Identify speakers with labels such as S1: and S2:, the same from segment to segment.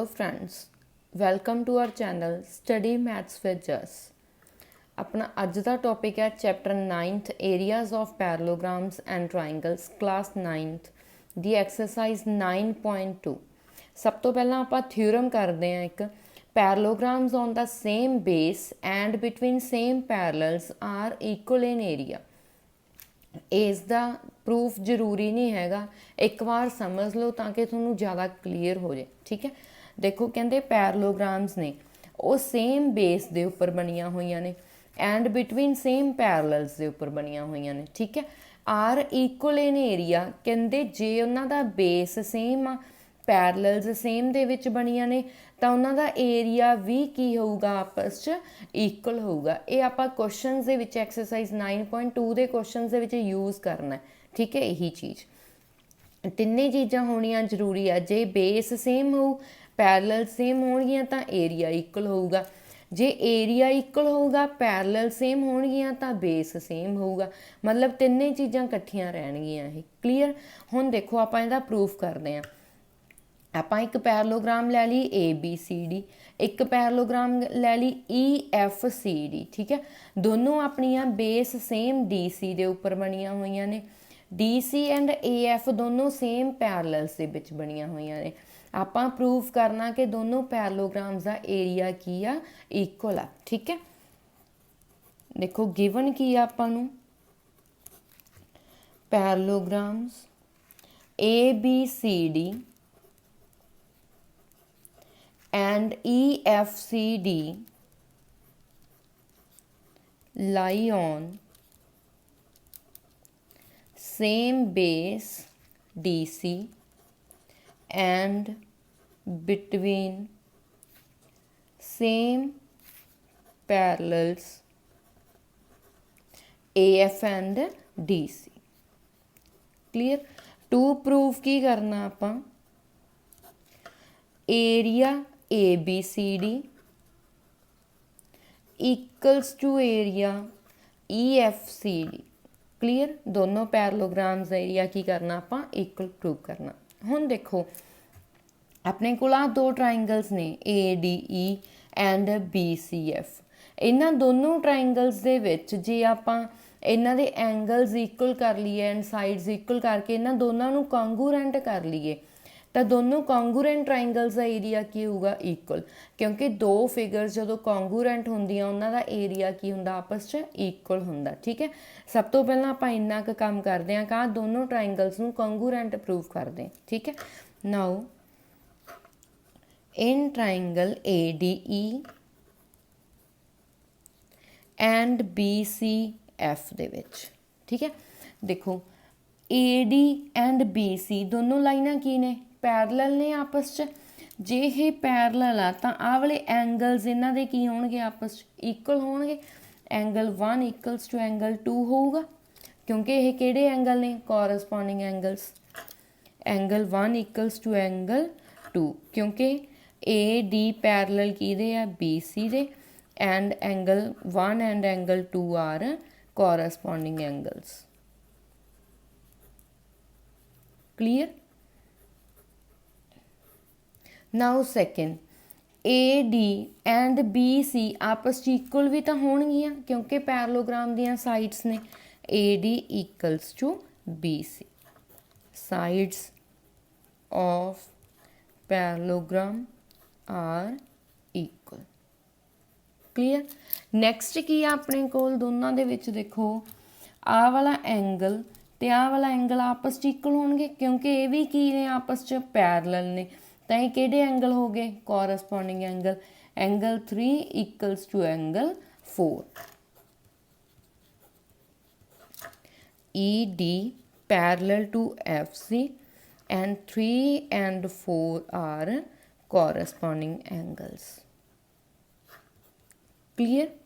S1: Hello friends, welcome to our channel Study Maths with Jess। अपना अज का topic है chapter 9th areas of parallelograms and triangles class 9th दी exercise 9.2। सब तो पहला आप थ्योरम करते हैं एक parallelograms on the same base and between same parallels are equal in area. इस दा प्रूफ जरूरी नहीं हैगा, एक बार समझ लो ताकि थोनू ज़्यादा क्लीयर हो जाए। ठीक है, देखो कहते पैरेललोग्राम्स ने वो सेम बेस के उपर बनिया हुई ने एंड बिटवीन सेम पैरेलल्स के उपर बनिया हुई ने। ठीक है, आर इक्वल इन एरिया कहते जे उन्हों का बेस सेम आ पैरेलल्स सेम दे विच बनिया ने तो उन्हों का एरिया भी की होगा आपस च इक्वल होगा। ये आप क्वेश्चन दे विच एक्सरसाइज 9.2 के क्वेश्चन दे विच यूज़ करना है। ठीक है, यही चीज़ तिन्ने चीज़ां होनियां जरूरी है। जे बेस सेम हो पैरेलल सेम होणगियां तो एरिया इक्वल होगा, जे एरिया इक्वल होगा पैरेलल सेम होणगियां तो बेस सेम होगा। मतलब तिन्ने चीज़ां इकट्ठियां रहणगियां। ये क्लीयर। हुण देखो आप इहदा प्रूफ करते हैं। आप एक पैरेललोग्राम लै ली ABCD, एक पैरेललोग्राम लै ली EFCD। ठीक है, दोनों अपनिया बेस सेम DC के उपर बनिया हुई ने। DC एंड AF दोनों सेम पैरेलल्स के विच बनिया हुई ने। आप प्रूफ करना कि दोनों पैरेललोग्राम्स का एरिया की आ इक्वल आ। ठीक है, देखो गिवन की आपां parallelograms ABCD and EFCD lie on same base DC and between same parallels AF and DC। Clear. To proof की करना आपां area ABCD equals to area EFCD। Clear. दोनों पैरेललोग्राम्स एरिया की करना आपां इक्वल प्रूव करना। हुण देखो अपने कोल आ दो ट्राइंगल्स ने ADE एंड BCF। इन्हां दोनों ट्राइंगल्स दे विच जे आपां इन्हां दे एंगल्स इक्वल कर लीए एंड साइड्स इक्वल करके इन्हां दोनों नूं कॉन्गूरेंट कर लीए तो दोनों कॉन्गूरेंट ट्राइंगल्स का एरिया की होगा इक्वल, क्योंकि दो फिगर्स जो कॉन्गूरेंट होंदियां उन्हां दा एरिया की हुंदा आपस च इक्वल हुंदा। ठीक है, सब तो पहला आपां इन्ना क काम करते हैं कि दोनों ट्राइंगल्स नूं कॉन्गूरेंट प्रूव करते हैं। ठीक है, now in triangle ADE and BCF दे विच। ठीक है, देखो AD एंड BC दोनों लाइनां की ने पैरेलल ने आपस च। जे ये पैरेलल आ तो आ वाले एंगल्स इन्हां दे की होणगे आपस च इक्वल होणगे। एंगल 1 इक्वल्स टू एंगल 2 होगा, क्योंकि ये किहड़े एंगल ने corresponding angles. Angle 1 equals to angle 2 क्योंकि AD पैरेलल किहदे आ BC दे and angle 1 and angle 2 are corresponding angles. Clear. Now second AD and BC आपस इक्वल भी तो होणगियां क्योंकि पैरेललोग्राम दियां साइड्स ने। AD equals to BC, sides of parallelogram are equal. Clear. Next की अपने कोल दोनों दे विच देखो आ वाला एंगल ते आ वाला एंगल आपस इक्वल होणगे क्योंकि ये भी की ने आपस च पैरेलल ने। तो ये किहड़े एंगल हो गए corresponding angle. Angle 3 equals to angle 4। ED parallel to FC and 3 and 4 are corresponding angles। Clear.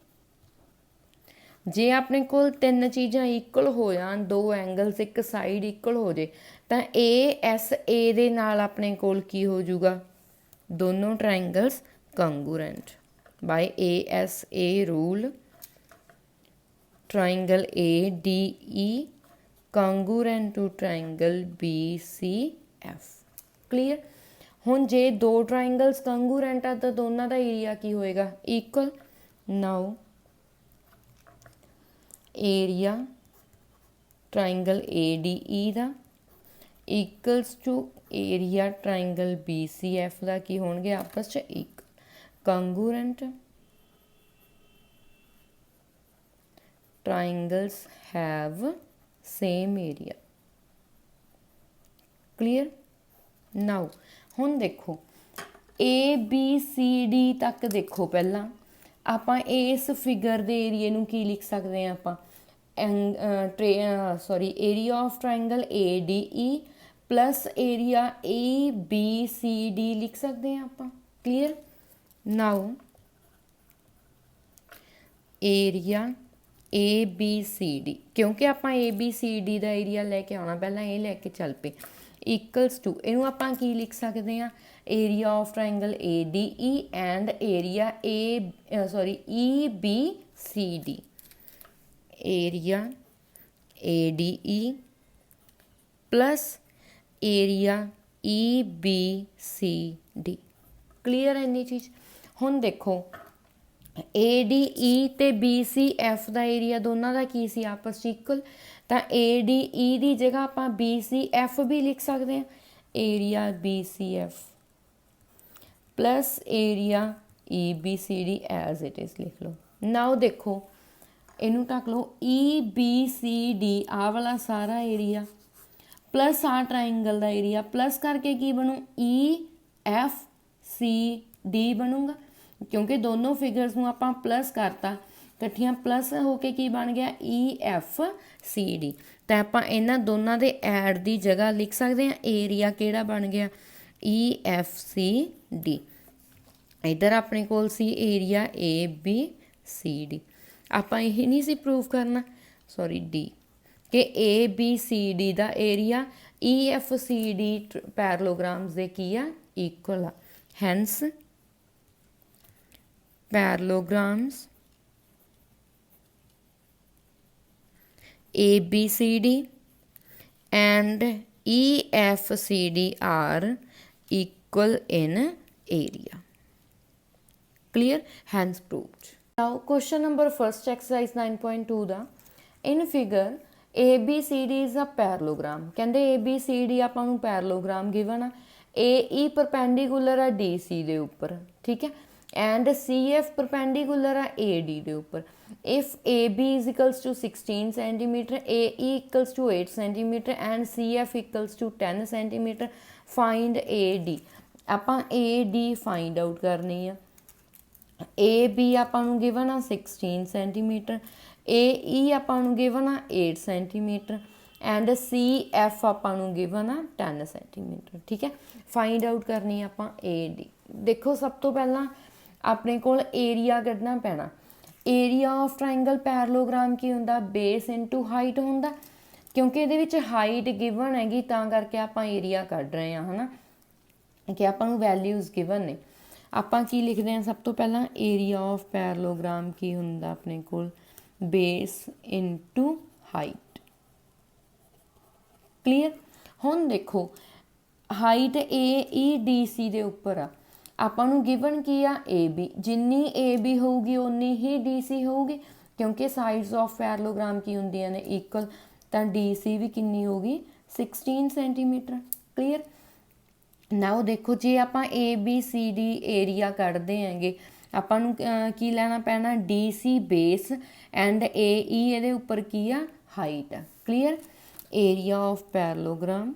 S1: जे अपने कोल तीन चीज़ां इक्वल हो जान, दो एंगल्स एक साइड इक्वल हो जाए तो ASA दे नाल अपने कोल की हो जाऊगा दोनों triangles congruent by ASA rule. Triangle ADE congruent to triangle BCF। Clear. ਹੁਣ ਜੇ दो ट्राइंगल्स कंगूरेंट आ तो दोनों का एरिया की होएगा equal. Now area triangle ADE का equals to area triangle BCF का की होणगे आपस च एक congruent triangles have same area। Clear. Now हुण देखो ABCD तक देखो पहला आपां इस फिगर दे एरिए नूं की लिख सकते हैं आपां sorry area of triangle ADE plus area ABCD लिख सकते हैं आपां। क्लीयर। नाउ एरिया ABCD क्योंकि आप ABCD का एरिया लैके आना पहला ये लैके चल पे इक्वल्स टू इनू आप की लिख सकते हैं area of triangle ADE and area EBCD area ADE plus area EBCD। Clear है इन्नी चीज़। हुण देखो ADE ते BCF का एरिया दोनों का की सी आपस इक्वल तो ADE की जगह आप BCF भी लिख सकते हैं area BCF plus area EBCD as it is लिख लो। नाउ देखो इनू ढक लो EBCD आ वाला सारा एरिया प्लस आ ट्राइंगल का एरिया प्लस करके की बनू EFCD बनूगा क्योंकि दोनों फिगर्स में आप प्लस करता कट्ठियां प्लस होके की बन गया EFCD तो आप इन्होंने दोनों के ऐड की जगह लिख सकते हैं एरिया केड़ा बन गया EFCD। इधर अपने कोल सी एरिया ABCD आप यही नहीं सी प्रूव करना सॉरी D कि ABCD का एरिया EFCD पैरलोग्राम्स दे की आ इक्वल आ हैंस parallelograms ABCD and EFCD are equal in area। Clear? Hence proved। Now question number first exercise 9.2 da in figure ABCD is a parallelogram कहते ABCD आपां नूं parallelogram given आ AE perpendicular आ DC दे उपर ठीक है एंड CF परपेंडिकुलर आ AD के उपर। If AB is equals to 16 centimetre AE equals to 8 centimetre and CF equals to 10 centimetre find AD। आपां AD फाइंड आउट करनी है। AB आपां नूं गिवन आ 16 सेंटीमीटर AE आपां नूं गिवन आ 8 सेंटीमीटर एंड CF आपां नूं गिवन आ 10 सेंटीमीटर। ठीक है फाइंड आउट करनी है आपां AD। देखो सब तो पहला अपने कोल एरिया कढ़ना पैना। एरिया ऑफ ट्राइंगल पैरलोग्राम की होंदा बेस इनटू हाइट होंदा क्योंकि ये हाइट गिवन हैगी तां करके आप एरिया कढ़ रहे हैं है ना कि आपां नूं वैल्यूज़ गिवन ने। आपां की लिखते हैं सब तो पहला एरिया ऑफ पैरलोग्राम की होंदा अपने कोल बेस इनटू हाइट। क्लीयर। हुण देखो हाइट AEDC दे उपर आ आपां नूं गिवन की आ AB जिन्नी AB होगी उन्नी ही DC होगी क्योंकि साइड्स ऑफ पैरलोग्राम की होंदियां ने इक्वल तो DC भी कितनी होगी 16 सेंटीमीटर। क्लीयर। नाउ देखो जे आपां ABCD एरिया कढ़दे हैंगे आपां नूं की लैना पैना DC बेस एंड AE इहदे उपर की आ height. Clear. Area of parallelogram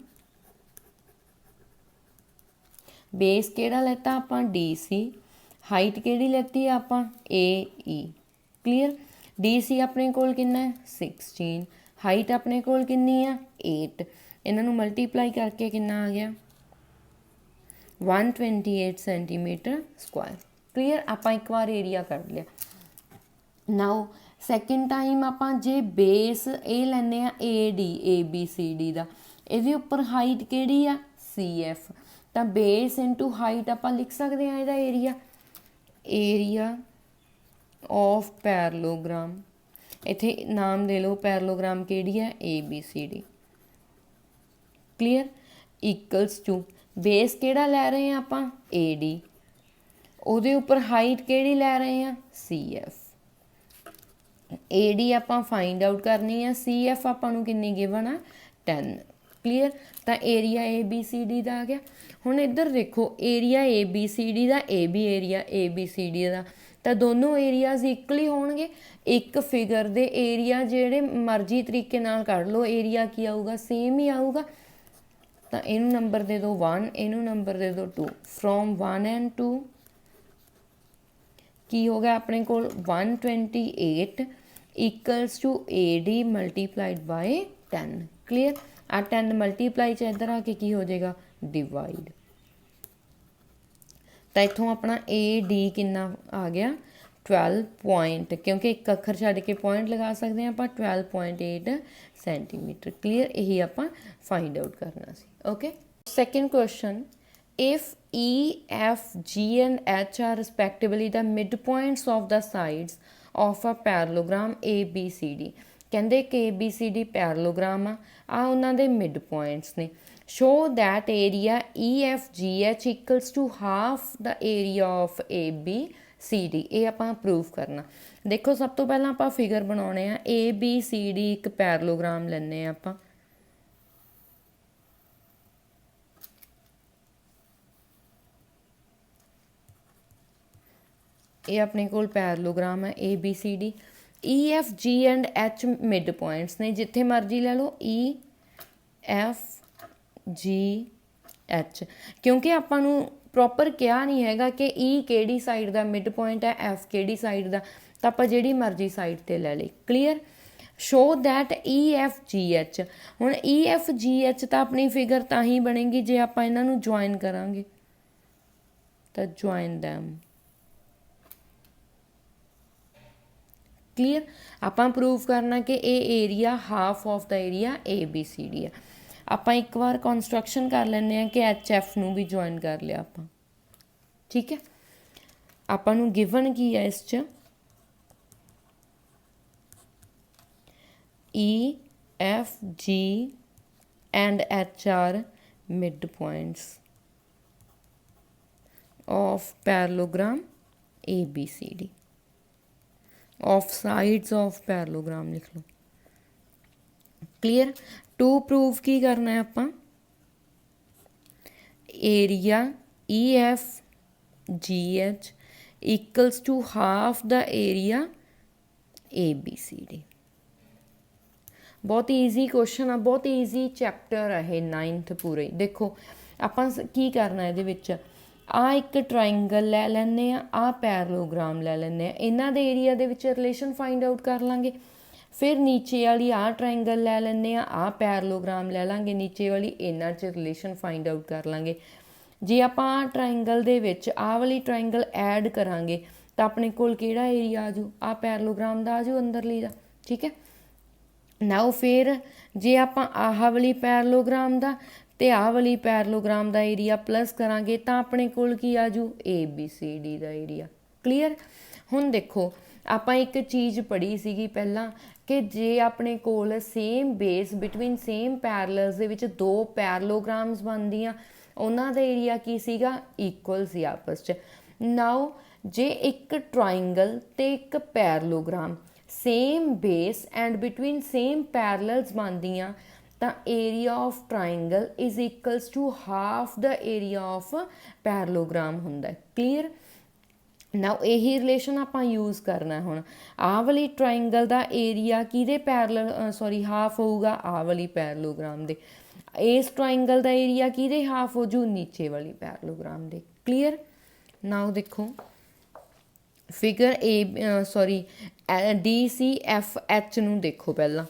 S1: base केड़ा लेता आपां DC हाइट केड़ी लेती आपां AE। क्लीयर। DC अपने कोल कितना है 16 हाइट अपने कोल कितनी है 8 इन्हां नूं मल्टीप्लाई करके कितना आ गया 128 सेंटीमीटर स्क्वायर। क्लीयर। आपां एक बार एरिया कर लिया। नाउ सैकेंड टाइम आपां जे बेस ये लैने ABCD का ये उपर हाइट केड़ी आ CF तो बेस इंटू हाइट आप लिख सकते हैं इसका एरिया ऑफ पैरलोग्राम इत्थे नाम ले लो पैरलोग्राम केड़ी है ABCD। Clear. Equals to base किहड़ा लै रहे हैं आपां AD, ਉਹਦੇ ਉੱਪਰ ਹਾਈਟ ਕਿਹੜੀ ਲੈ ਰਹੇ ਹਾਂ CF। AD ਆਪਾਂ ਫਾਈਂਡ ਆਊਟ ਕਰਨੀ ਆ, CF ਆਪਾਂ ਨੂੰ ਕਿੰਨੀ ਗਿਵਨ ਆ 10। ਕਲੀਅਰ। ਤਾਂ ਏਰੀਆ ABCD ਦਾ ਆ ਗਿਆ। ਹੁਣ ਇੱਧਰ ਦੇਖੋ ਏਰੀਆ ABCD ਦਾ AB ਏਰੀਆ ABCD ਦਾ, ਤਾਂ ਦੋਨੋਂ ਏਰੀਆਜ਼ ਇਕੁਅਲੀ ਹੋਣਗੇ। ਇੱਕ ਫਿਗਰ ਦੇ ਏਰੀਆ ਜਿਹੜੇ ਮਰਜ਼ੀ ਤਰੀਕੇ ਨਾਲ ਕੱਢ ਲਓ, ਏਰੀਆ ਕੀ ਆਊਗਾ ਸੇਮ ਹੀ ਆਊਗਾ। ਤਾਂ ਇਹਨੂੰ ਨੰਬਰ ਦੇ ਦਿਓ 1, ਇਹਨੂੰ ਨੰਬਰ ਦੇ ਦਿਓ 2। ਫਰੋਮ 1 and 2 ਕੀ ਹੋ ਗਿਆ ਆਪਣੇ ਕੋਲ 128 ਇਕਲਸ ਟੂ AD ਮਲਟੀਪਲਾਈਡ ਬਾਏ 10। ਕਲੀਅਰ। ਆ 10 ਮਲਟੀਪਲਾਈ 'ਚ ਇੱਧਰ ਆ ਕੇ ਕੀ ਹੋ ਜਾਏਗਾ ਡਿਵਾਈਡ। ਤਾਂ ਇੱਥੋਂ ਆਪਣਾ AD ਕਿੰਨਾ ਆ ਗਿਆ 12 ਪੁਆਇੰਟ, ਕਿਉਂਕਿ ਇੱਕ ਅੱਖਰ ਛੱਡ ਕੇ ਪੁਆਇੰਟ ਲਗਾ ਸਕਦੇ ਹਾਂ ਆਪਾਂ, 12.8 ਸੈਂਟੀਮੀਟਰ। ਕਲੀਅਰ। ਇਹੀ ਆਪਾਂ ਫਾਈਂਡ ਆਊਟ ਕਰਨਾ ਸੀ। Okay. Second question, if E, F, G and H are respectively the midpoints of the sides of a parallelogram ABCD, ਕਹਿੰਦੇ ਕਿ ABCD parallelogram ਆ ਉਹਨਾਂ ਦੇ ਮਿਡ ਪੁਆਇੰਟਸ ਨੇ। show that area EFGH equals to half the area of ABCD। ਇਹ ਆਪਾਂ prove ਕਰਨਾ। ਦੇਖੋ ਸਭ ਤੋਂ ਪਹਿਲਾਂ ਆਪਾਂ ਫਿਗਰ ਬਣਾਉਣੇ ਆ। ABCD ਇੱਕ ਪੈਰਲੋਗ੍ਰਾਮ ਲੈਂਦੇ ਆ ਆਪਾਂ। ਇਹ ਆਪਣੇ ਕੋਲ ਪੈਰਲੋਗ੍ਰਾਮ ਹੈ ABCD। EF G and H mid points ਨੇ, ਜਿੱਥੇ ਮਰਜ਼ੀ ਲੈ ਲਓ EF G H, ਕਿਉਂਕਿ ਆਪਾਂ ਨੂੰ ਪ੍ਰੋਪਰ ਕਿਹਾ ਨਹੀਂ ਹੈਗਾ ਕਿ E ਕਿਹੜੀ ਸਾਈਡ ਦਾ ਮਿਡ ਪੁਆਇੰਟ ਹੈ, F ਕਿਹੜੀ ਸਾਈਡ ਦਾ, ਤਾਂ ਆਪਾਂ ਜਿਹੜੀ ਮਰਜ਼ੀ ਸਾਈਡ 'ਤੇ ਲੈ ਲਈ। ਕਲੀਅਰ। ਸ਼ੋ ਦੈਟ EFGH, ਹੁਣ EFGH ਤਾਂ ਆਪਣੀ ਫਿਗਰ ਤਾਂ ਹੀ ਬਣੇਗੀ ਜੇ ਆਪਾਂ ਇਹਨਾਂ ਨੂੰ ਜੁਆਇਨ ਕਰਾਂਗੇ, ਤਾਂ ਜੁਆਇਨ ਦੈਮ। ਕਲੀਅਰ। ਆਪਾਂ ਪ੍ਰੂਵ ਕਰਨਾ ਕਿ ਇਹ area half of the area ABCD ਆ। ਆਪਾਂ ਇੱਕ ਵਾਰ ਕੰਸਟਰਕਸ਼ਨ ਕਰ ਲੈਂਦੇ ਹਾਂ ਕਿ HF ਨੂੰ ਵੀ ਜੁਆਇਨ ਕਰ ਲਿਆ ਆਪਾਂ। ਠੀਕ ਹੈ। ਆਪਾਂ ਨੂੰ ਗਿਵਨ ਕੀ ਹੈ ਇਸ 'ਚ EFG and H are midpoints of parallelogram ABCD, of sides of parallelogram लिख लो। क्लियर। टू प्रूव की करना है ਆਪਾਂ area EFGH equals to half the area ABCD। बहुत ईजी क्वेश्चन आ, बहुत ईजी चैप्टर है 9th पूरे। देखो ਆਪਾਂ ਕੀ ਕਰਨਾ ਇਹਦੇ ਵਿੱਚ, ਆ ਇੱਕ ਟਰਾਇੰਗਲ ਲੈ ਲੈਂਦੇ ਆ, ਆ ਪੈਰਲੋਗ੍ਰਾਮ ਲੈ ਲੈਂਦੇ ਆ, ਇਹਨਾਂ ਦੇ ਏਰੀਆ ਦੇ ਵਿੱਚ ਰਿਲੇਸ਼ਨ ਫਾਈਂਡ ਆਊਟ ਕਰ ਲਾਂਗੇ। ਫਿਰ ਨੀਚੇ ਵਾਲੀ ਆਹ ਟਰਾਇੰਗਲ ਲੈ ਲੈਂਦੇ ਆ, ਆਹ ਪੈਰਲੋਗ੍ਰਾਮ ਲੈ ਲਾਂਗੇ ਨੀਚੇ ਵਾਲੀ, ਇਹਨਾਂ 'ਚ ਰਿਲੇਸ਼ਨ ਫਾਈਂਡ ਆਊਟ ਕਰ ਲਾਂਗੇ। ਜੇ ਆਪਾਂ ਟਰਾਇੰਗਲ ਦੇ ਵਿੱਚ ਆਹ ਵਾਲੀ ਟਰਾਇੰਗਲ ਐਡ ਕਰਾਂਗੇ ਤਾਂ ਆਪਣੇ ਕੋਲ ਕਿਹੜਾ ਏਰੀਆ ਆ ਜੂ, ਆਹ ਪੈਰਲੋਗ੍ਰਾਮ ਦਾ ਆ ਜੂ ਅੰਦਰਲੀ ਦਾ। ਠੀਕ ਹੈ। ਨਾਓ ਫਿਰ ਜੇ ਆਪਾਂ ਆਹ ਵਾਲੀ ਪੈਰਲੋਗ੍ਰਾਮ ਦਾ ਤੇ ਆਹ ਵਾਲੀ ਪੈਰਲੋਗ੍ਰਾਮ ਦਾ ਏਰੀਆ ਪਲੱਸ ਕਰਾਂਗੇ ਤਾਂ ਆਪਣੇ ਕੋਲ ਕੀ ਆ ਜੂ ABCD ਦਾ ਏਰੀਆ। ਕਲੀਅਰ। ਹੁਣ ਦੇਖੋ ਆਪਾਂ ਇੱਕ ਚੀਜ਼ ਪੜ੍ਹੀ ਸੀਗੀ ਪਹਿਲਾਂ ਕਿ ਜੇ ਆਪਣੇ ਕੋਲ ਸੇਮ ਬੇਸ ਬਿਟਵੀਨ ਸੇਮ ਪੈਰਲਲਸ ਦੇ ਵਿੱਚ ਦੋ ਪੈਰਲੋਗ੍ਰਾਮਸ ਬਣਦੀਆਂ, ਉਹਨਾਂ ਦਾ ਏਰੀਆ ਕੀ ਸੀਗਾ ਇਕੁਅਲ ਸੀ ਆਪਸ 'ਚ। ਨਾਓ ਜੇ ਇੱਕ ਟਰਾਇੰਗਲ ਤੇ ਇੱਕ parallelogram same base and between same parallels ਬਣਦੀਆਂ ਤਾਂ area of triangle is equals to half ਦਾ ਏਰੀਆ ਆਫ ਪੈਰਲੋਗ੍ਰਾਮ ਹੁੰਦਾ। ਕਲੀਅਰ। ਨਾਓ ਇਹੀ ਰਿਲੇਸ਼ਨ ਆਪਾਂ ਯੂਜ਼ ਕਰਨਾ। ਹੁਣ ਆਹ ਵਾਲੀ ਟਰਾਇੰਗਲ ਦਾ ਏਰੀਆ ਕਿਹਦੇ ਪੈਰਲਲ ਹਾਫ ਹੋਊਗਾ ਆਹ ਵਾਲੀ ਪੈਰਲੋਗ੍ਰਾਮ ਦੇ। ਇਸ ਟਰਾਇੰਗਲ ਦਾ ਏਰੀਆ ਕਿਹਦੇ ਹਾਫ ਹੋ ਜੂ ਨੀਚੇ ਵਾਲੀ ਪੈਰਲੋਗ੍ਰਾਮ ਦੇ। ਕਲੀਅਰ। ਨਾਓ ਦੇਖੋ ਫਿਗਰ DCFH ਨੂੰ ਦੇਖੋ ਪਹਿਲਾਂ।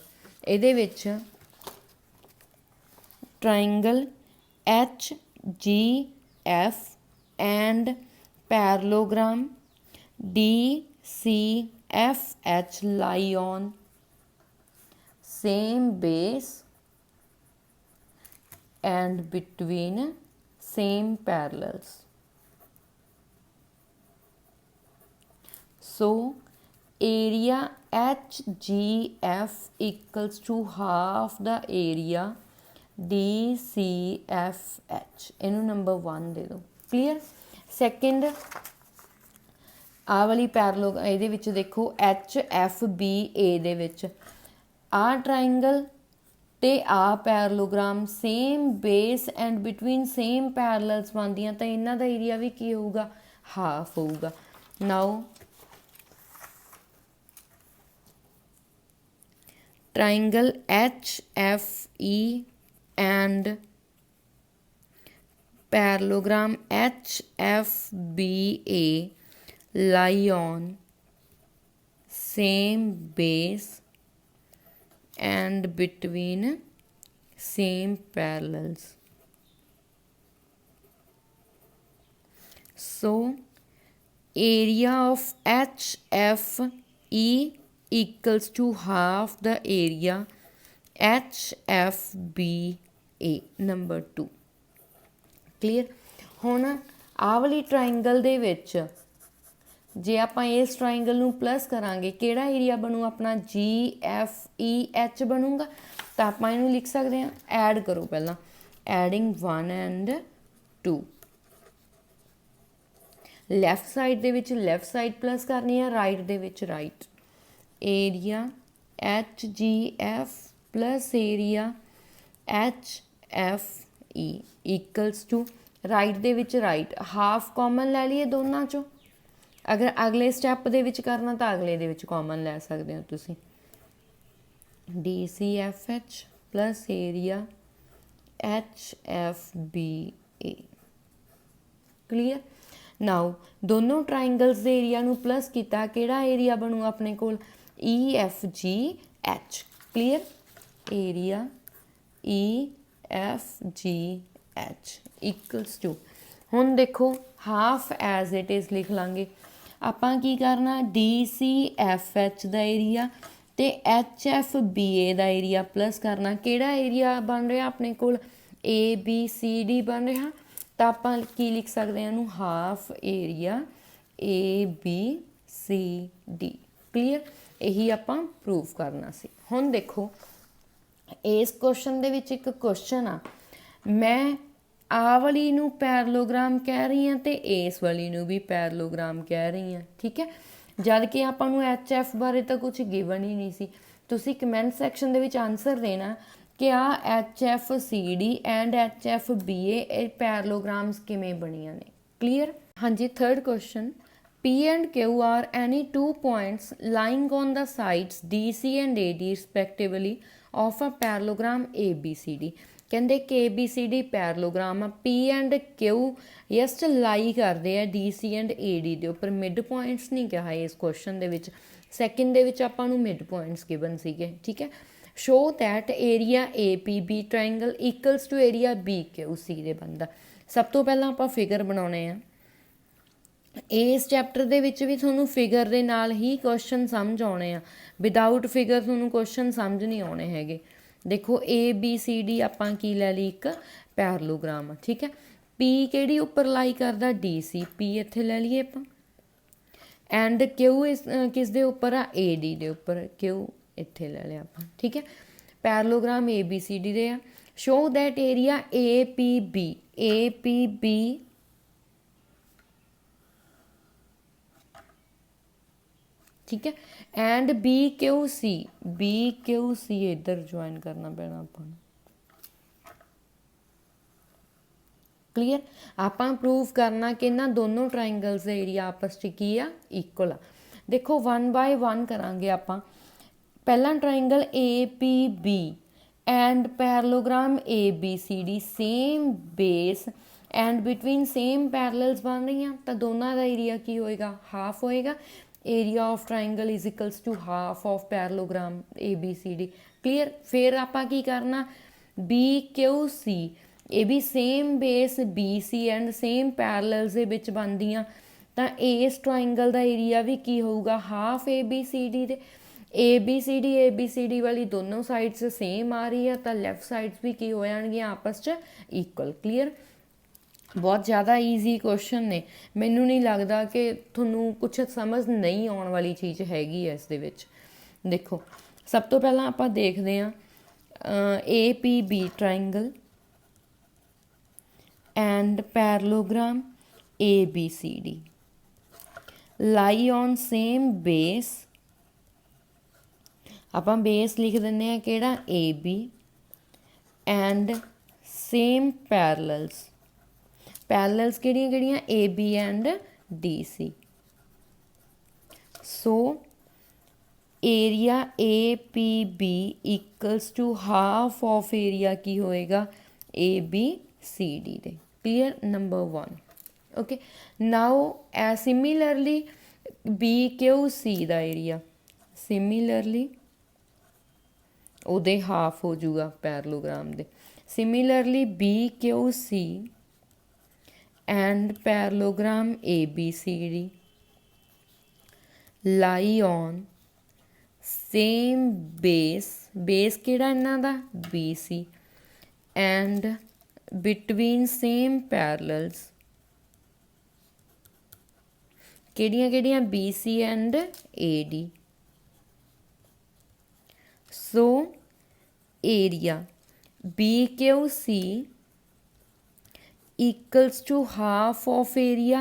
S1: ਇਹਦੇ ਵਿੱਚ triangle HGF and parallelogram DCFH lie on same base and between same parallels. So area HGF equals to half the area DCFH, इनू नंबर 1 दे दो। क्लीयर। सैकेंड आ वाली पैरलो ये देखो HFBA दे विच आ ट्राइंगल ते आ parallelogram same base and between same parallels बनदियां, तो इन्हां दा एरिया भी की होगा, हाफ होगा। Now triangle HFE and parallelogram HFBA lie on same base and between same parallels. So area of HFE equals to half the area HFBA, number 2। Clear. हुण आ वाली ट्राइंगल दे विच जे आपां इस ट्राइंगल नूं प्लस करांगे किहड़ा एरिया बनू अपना, GFEH बनूगा। तो आपां इहनूं लिख सकते हैं, ऐड करो पहला, एडिंग 1 एंड 2, लैफ्ट साइड दे विच लैफ्ट साइड प्लस करनी है, राइट दे विच right. Area HGF plus area HFE equals to, right दे विच राइट, हाफ कॉमन लै लीए दोनों चों। अगर अगले स्टैप दे विच करना तो अगले दे विच कॉमन लै सकते हो तुसीं। DCFH plus area HFBA। Clear. Now दोनों ट्राइंगल्स दे एरिया नूं प्लस किया, किहड़ा एरिया बनू अपने कोल, EFGH। Clear. Area EFGH equals to, हुण देखो हाफ एज इट इज़ लिख लांगे। आपां की करना, DCFH दा एरिया ते HFBA दा एरिया प्लस करना, किहड़ा एरिया बन रहा अपने कोल, ABCD बन रहा। तो आपां की लिख सकते हैं, हाफ एरिया ABCD। क्लीयर। यही आपां प्रूव करना सी। हुण देखो इस क्वेश्चन दे विच एक क्वेश्चन आ, मैं आ वाली नूं पैरलोग्राम कह रही हाँ तो इस वाली नूं भी पैरलोग्राम कह रही हाँ, ठीक है। जद कि आपां नूं HF बारे तो कुछ गिवन ही नहीं सी। तुसीं कमेंट सैक्शन दे विच आंसर देना कि आ HFCD एंड HFBA पैरलोग्राम्स किवें बणीਆਂ ने। क्लीयर। हाँ जी। Third question, P and Q are any 2 points lying on the sides DC and AD respectively of a parallelogram ABCD। कहते कि ABCD पैरलोग्राम आ, P एंड Q जस्ट लाई करते हैं DC एंड AD के उपर, मिड पॉइंट्स नहीं कहा इस क्वेश्चन दे विच। सैकेंड दे विच आपां नूं मिड पॉइंट्स गिवन सीगे, ठीक है। Show that area APB triangle equals to area BQC दे बनदा। सब तो पहला आपां फिगर बनाउणे आ। इस चैप्टर दे विच भी तुहानूं फिगर दे नाल ही क्वेश्चन समझ आने आ, विदाउट फिगर तुहानूं क्वेश्चन समझ नहीं आने हैगे। देखो ABCD आपां की लै ली, एक पैरलोग्राम, ठीक है। P किहड़ी उपर लाई करदा, DC, P इत्थे लै लीए आपां। एंड Q इस किस दे उपर आ, AD दे उपर, Q इत्थे लै लिया आपां, ठीक है। पैरलोग्राम ABCD दे आ। शो दैट एरिया APB ठीक है एंड BQC इधर ज्वाइन करना पैना अपन। क्लीयर। आपां प्रूव करना कि इन्हां दोनों ट्राइंगल्स का एरिया आपस की आ, इक्वल आ। देखो 1 बाय 1 करांगे आपां। पहला triangle APB and parallelogram ABCD same base and between same parallels बन रही हैं, तो दोनों का एरिया की होएगा, हाफ होएगा। Area of triangle is equals to half of parallelogram ABCD। Clear. फिर आपां की करना, BQC ये भी same base BC and same parallels दे विच बनदियां, तो इस ट्राइंगल का एरिया भी की होगा, हाफ ABCD दे। ABCD वाली दोनों साइड्स सेम आ रही है, तो लैफ्ट साइड्स भी की हो जाएंगियां आपस च इक्वल। क्लीयर। बहुत ज़्यादा ईजी क्वेश्चन ने, मैनू नहीं लगता कि थोनू कुछ समझ नहीं आने वाली चीज़ हैगी है इस दे विच। देखो सब तो पहला आप देखते हैं APB triangle and parallelogram ABCD lie on same base, ਆਪਾਂ base ਲਿਖ ਦਿੰਦੇ ਆ ਕਿਹੜਾ AB and same parallels ਕਿਹੜੀਆਂ ਕਿਹੜੀਆਂ AB and DC। so area APB equals to half of area ਕੀ ਹੋਏਗਾ ABCD ਦੇ। clear number 1। okay now similarly BQC ਦਾ area similarly ਉਹਦੇ ਹਾਫ ਹੋ ਜਾਊਗਾ ਪੈਰਲੋਗ੍ਰਾਮ ਦੇ। similarly BQC and parallelogram ABCD lie on same base ਕਿਹੜਾ ਇਹਨਾਂ ਦਾ BC and between same parallels ਕਿਹੜੀਆਂ ਕਿਹੜੀਆਂ BC and AD। so area BQC equals to half of area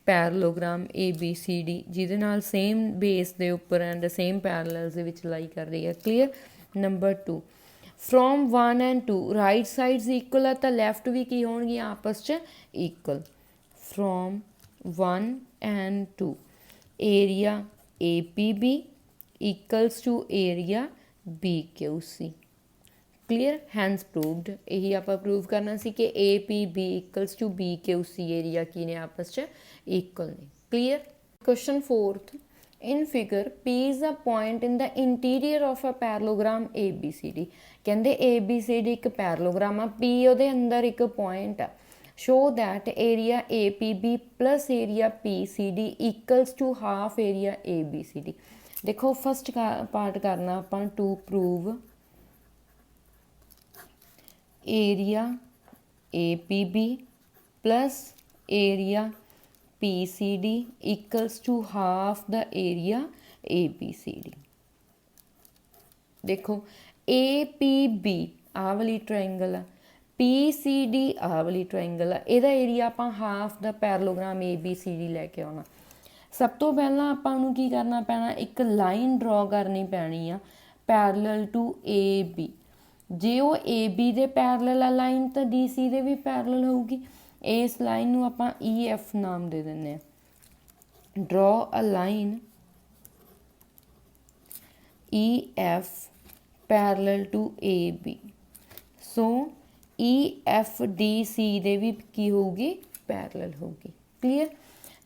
S1: parallelogram ABCD ਜਿਹਦੇ ਨਾਲ same base ਦੇ ਉੱਪਰ and same parallels ਦੇ ਵਿੱਚ lie ਕਰ ਰਹੀ ਹੈ। clear number 2। from 1 and 2 right sides equal ਹੈ ਤਾਂ left ਵੀ ਕੀ ਹੋਣਗੀਆਂ ਆਪਸ 'ਚ equal। from 1 and 2 area APB equals to area BQC। clear hence proved। ਇਹੀ ਆਪਾਂ ਪ੍ਰੂਵ ਕਰਨਾ ਸੀ ਕਿ APB equals to BQC area ਕੀ ਨੇ ਆਪਸ 'ਚ equal ਨੇ। clear। question 4th in figure P is a point in the interior of a parallelogram ABCD। ਕਹਿੰਦੇ ABCD ਇੱਕ ਪੈਰਲੋਗ੍ਰਾਮ ਆ, P ਉਹਦੇ ਅੰਦਰ ਇੱਕ ਪੁਆਇੰਟ ਆ। show that area APB plus area PCD equals to half area ABCD। ਦੇਖੋ first part ਕਰਨਾ ਆਪਾਂ to prove area APB plus area PCD equals to half the area ABCD। ਦੇਖੋ APB ਆਹ ਵਾਲੀ ਟ੍ਰਾਇੰਗਲ ਆ, PCD ਆਹ ਵਾਲੀ ਟ੍ਰਾਇੰਗਲ ਆ, ਇਹਦਾ ਏਰੀਆ ਆਪਾਂ ਹਾਫ ਦਾ ਪੈਰਲੋਗ੍ਰਾਮ ABCD ਲੈ ਕੇ ਆਉਣਾ। ਸਭ ਤੋਂ ਪਹਿਲਾਂ ਆਪਾਂ ਨੂੰ ਕੀ ਕਰਨਾ ਪੈਣਾ, ਇੱਕ ਲਾਈਨ ਡਰਾ ਕਰਨੀ ਪੈਣੀ ਆ ਪੈਰਲਲ ਟੂ AB। ਜੇ ਉਹ AB ਦੇ ਪੈਰਲਲ ਆ ਲਾਈਨ ਤਾਂ DC ਦੇ ਵੀ ਪੈਰਲਲ ਹੋਊਗੀ। ਇਸ ਲਾਈਨ ਨੂੰ ਆਪਾਂ EF ਨਾਮ ਦੇ ਦਿੰਦੇ ਆ। Draw a line EF parallel to AB। So EFDC ਦੇ ਵੀ ਕੀ ਹੋਊਗੀ, ਪੈਰਲਲ ਹੋਊਗੀ। ਕਲੀਅਰ।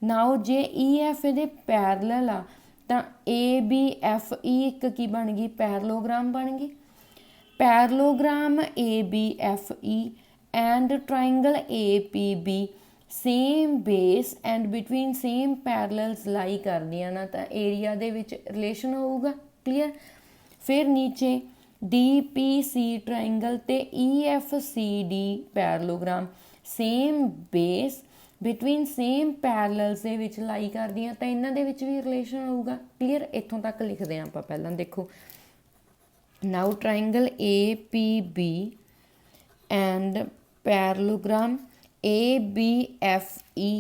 S1: ਨਾਓ ਜੇ EF ਇਹਦੇ ਪੈਰਲਲ ਆ ਤਾਂ ABFE ਇੱਕ ਕੀ ਬਣ ਗਈ, ਪੈਰਲੋਗ੍ਰਾਮ ਬਣ ਗਈ। Parallelogram ABFE and triangle APB same base and between same parallels lie ਕਰਦੀਆਂ ਨਾ ਤਾਂ ਏਰੀਆ ਦੇ ਵਿੱਚ ਰਿਲੇਸ਼ਨ ਹੋਊਗਾ। ਕਲੀਅਰ। ਫਿਰ ਨੀਚੇ DPC triangle ਤੇ EFCD parallelogram same base between same parallels ਦੇ ਵਿੱਚ lie ਕਰਦੀਆਂ ਤਾਂ ਇਹਨਾਂ ਦੇ ਵਿੱਚ ਵੀ ਰਿਲੇਸ਼ਨ ਹੋਊਗਾ। ਕਲੀਅਰ। ਇੱਥੋਂ ਤੱਕ ਲਿਖਦੇ ਹਾਂ ਆਪਾਂ ਪਹਿਲਾਂ। ਦੇਖੋ now triangle APB and parallelogram ABFE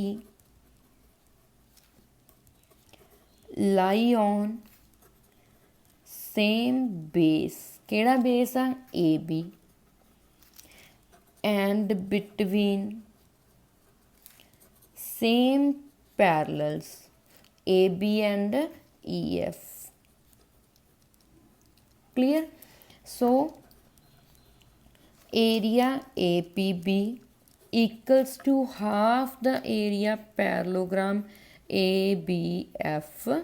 S1: lie on same base। ਕਿਹੜਾ base ਆ, AB and between same parallels AB and EF। clear। so area APB equals to half the area parallelogram ABFE।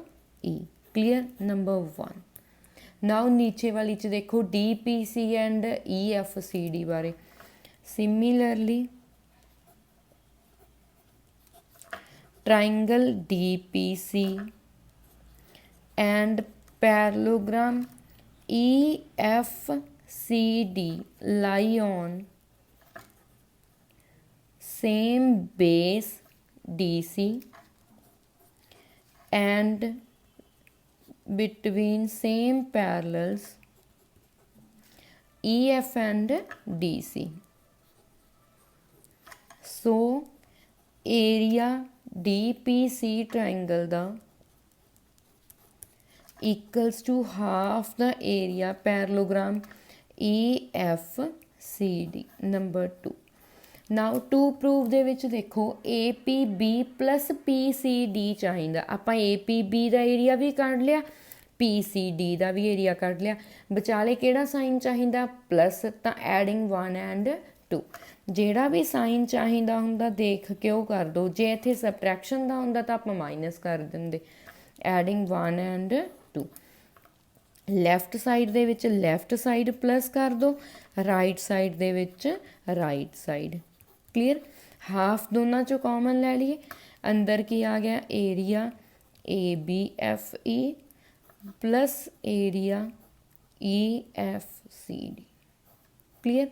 S1: clear number 1। now ਨੀਚੇ ਵਾਲੀ ਚ ਦੇਖੋ DPC and EFCD ਬਾਰੇ। similarly triangle DPC and parallelogram EFCD lie on same base DC and between same parallels EF and DC. So area DPC triangle the equals to half the area parallelogram EFCD. Number 2. Now to prove ਦੇ ਵਿੱਚ ਦੇਖੋ APB plus PCD ਚਾਹੀਦਾ। ਆਪਾਂ APB ਦਾ area ਵੀ ਕੱਢ ਲਿਆ, PCD ਦਾ ਵੀ area ਕੱਢ ਲਿਆ, ਵਿਚਾਲੇ ਕਿਹੜਾ ਸਾਈਨ ਚਾਹੀਦਾ? ਪਲੱਸ। ਤਾਂ ਐਡਿੰਗ 1 and 2 ਜਿਹੜਾ ਵੀ ਸਾਈਨ ਚਾਹੀਦਾ ਹੁੰਦਾ ਦੇਖ ਕੇ ਉਹ ਕਰ ਦਿਓ। ਜੇ ਇੱਥੇ ਸਬਟਰੈਕਸ਼ਨ ਦਾ ਹੁੰਦਾ ਤਾਂ ਆਪਾਂ ਮਾਈਨਸ ਕਰ ਦਿੰਦੇ। ਐਡਿੰਗ 1 and 2 ਲੈਫਟ ਸਾਈਡ ਦੇ ਵਿੱਚ ਲੈਫਟ ਸਾਈਡ ਪਲੱਸ ਕਰ ਦਿਓ, ਰਾਈਟ ਸਾਈਡ ਦੇ ਵਿੱਚ ਰਾਈਟ ਸਾਈਡ। ਕਲੀਅਰ। ਹਾਫ ਦੋਨਾਂ 'ਚੋਂ ਕਾਮਨ ਲੈ ਲਈਏ, ਅੰਦਰ ਕੀ ਆ ਗਿਆ? Area ABFE plus area EFCD। Clear.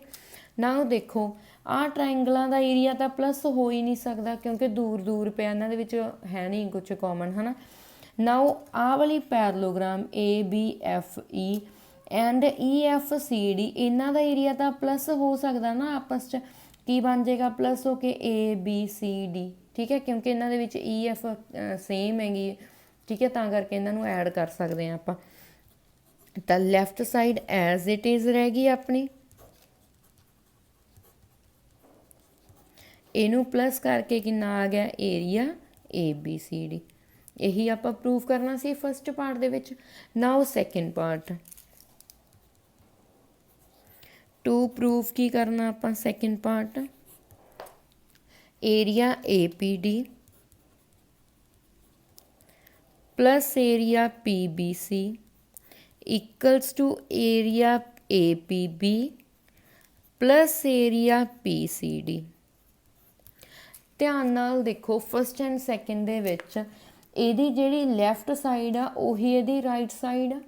S1: Now ਦੇਖੋ ਆਹ ਟਰਾਇੰਗਲਾਂ ਦਾ ਏਰੀਆ ਤਾਂ ਪਲੱਸ ਹੋ ਹੀ ਨਹੀਂ ਸਕਦਾ ਕਿਉਂਕਿ ਦੂਰ ਦੂਰ ਪਿਆ, ਇਹਨਾਂ ਦੇ ਵਿੱਚ ਹੈ ਨਹੀਂ ਕੁਛ ਕਾਮਨ, ਹੈ ਨਾ। ਨਾਓ ਆਹ ਵਾਲੀ ਪੈਰਲੋਗ੍ਰਾਮ ABFE ਐਂਡ EFCD ਇਹਨਾਂ ਦਾ ਏਰੀਆ ਤਾਂ ਪਲੱਸ ਹੋ ਸਕਦਾ ਨਾ ਆਪਸ 'ਚ। ਕੀ ਬਣ ਜਾਏਗਾ? ਪਲੱਸ ਹੋ ਕੇ ABCD। ਠੀਕ ਹੈ, ਕਿਉਂਕਿ ਇਹਨਾਂ ਦੇ ਵਿੱਚ EF ਸੇਮ ਹੈਗੀ, ਠੀਕ ਹੈ, ਤਾਂ ਕਰਕੇ ਇਹਨਾਂ ਨੂੰ ਐਡ ਕਰ ਸਕਦੇ ਹਾਂ ਆਪਾਂ। ਤਾਂ left side as it is ਰਹਿ ਗਈ ਆਪਣੀ, ਇਹਨੂੰ ਪਲੱਸ ਕਰਕੇ ਕਿੰਨਾ ਆ ਗਿਆ? Area ABCD। ਇਹੀ ਆਪਾਂ ਪ੍ਰੂਵ ਕਰਨਾ ਸੀ ਫਸਟ ਪਾਰਟ ਦੇ ਵਿੱਚ। ਨਾਓ ਸੈਕਿੰਡ ਪਾਰਟ ਟੂ ਪ੍ਰੂਵ ਕੀ ਕਰਨਾ ਆਪਾਂ? Second part area APD plus area PBC equals to area APB plus area PCD। ਧਿਆਨ ਨਾਲ ਦੇਖੋ ਫਸਟ ਐਂਡ ਸੈਕਿੰਡ ਦੇ ਵਿੱਚ ਇਹਦੀ ਜਿਹੜੀ ਲੈਫਟ ਸਾਈਡ ਆ ਉਹੀ ਇਹਦੀ ਰਾਈਟ ਸਾਈਡ ਆ।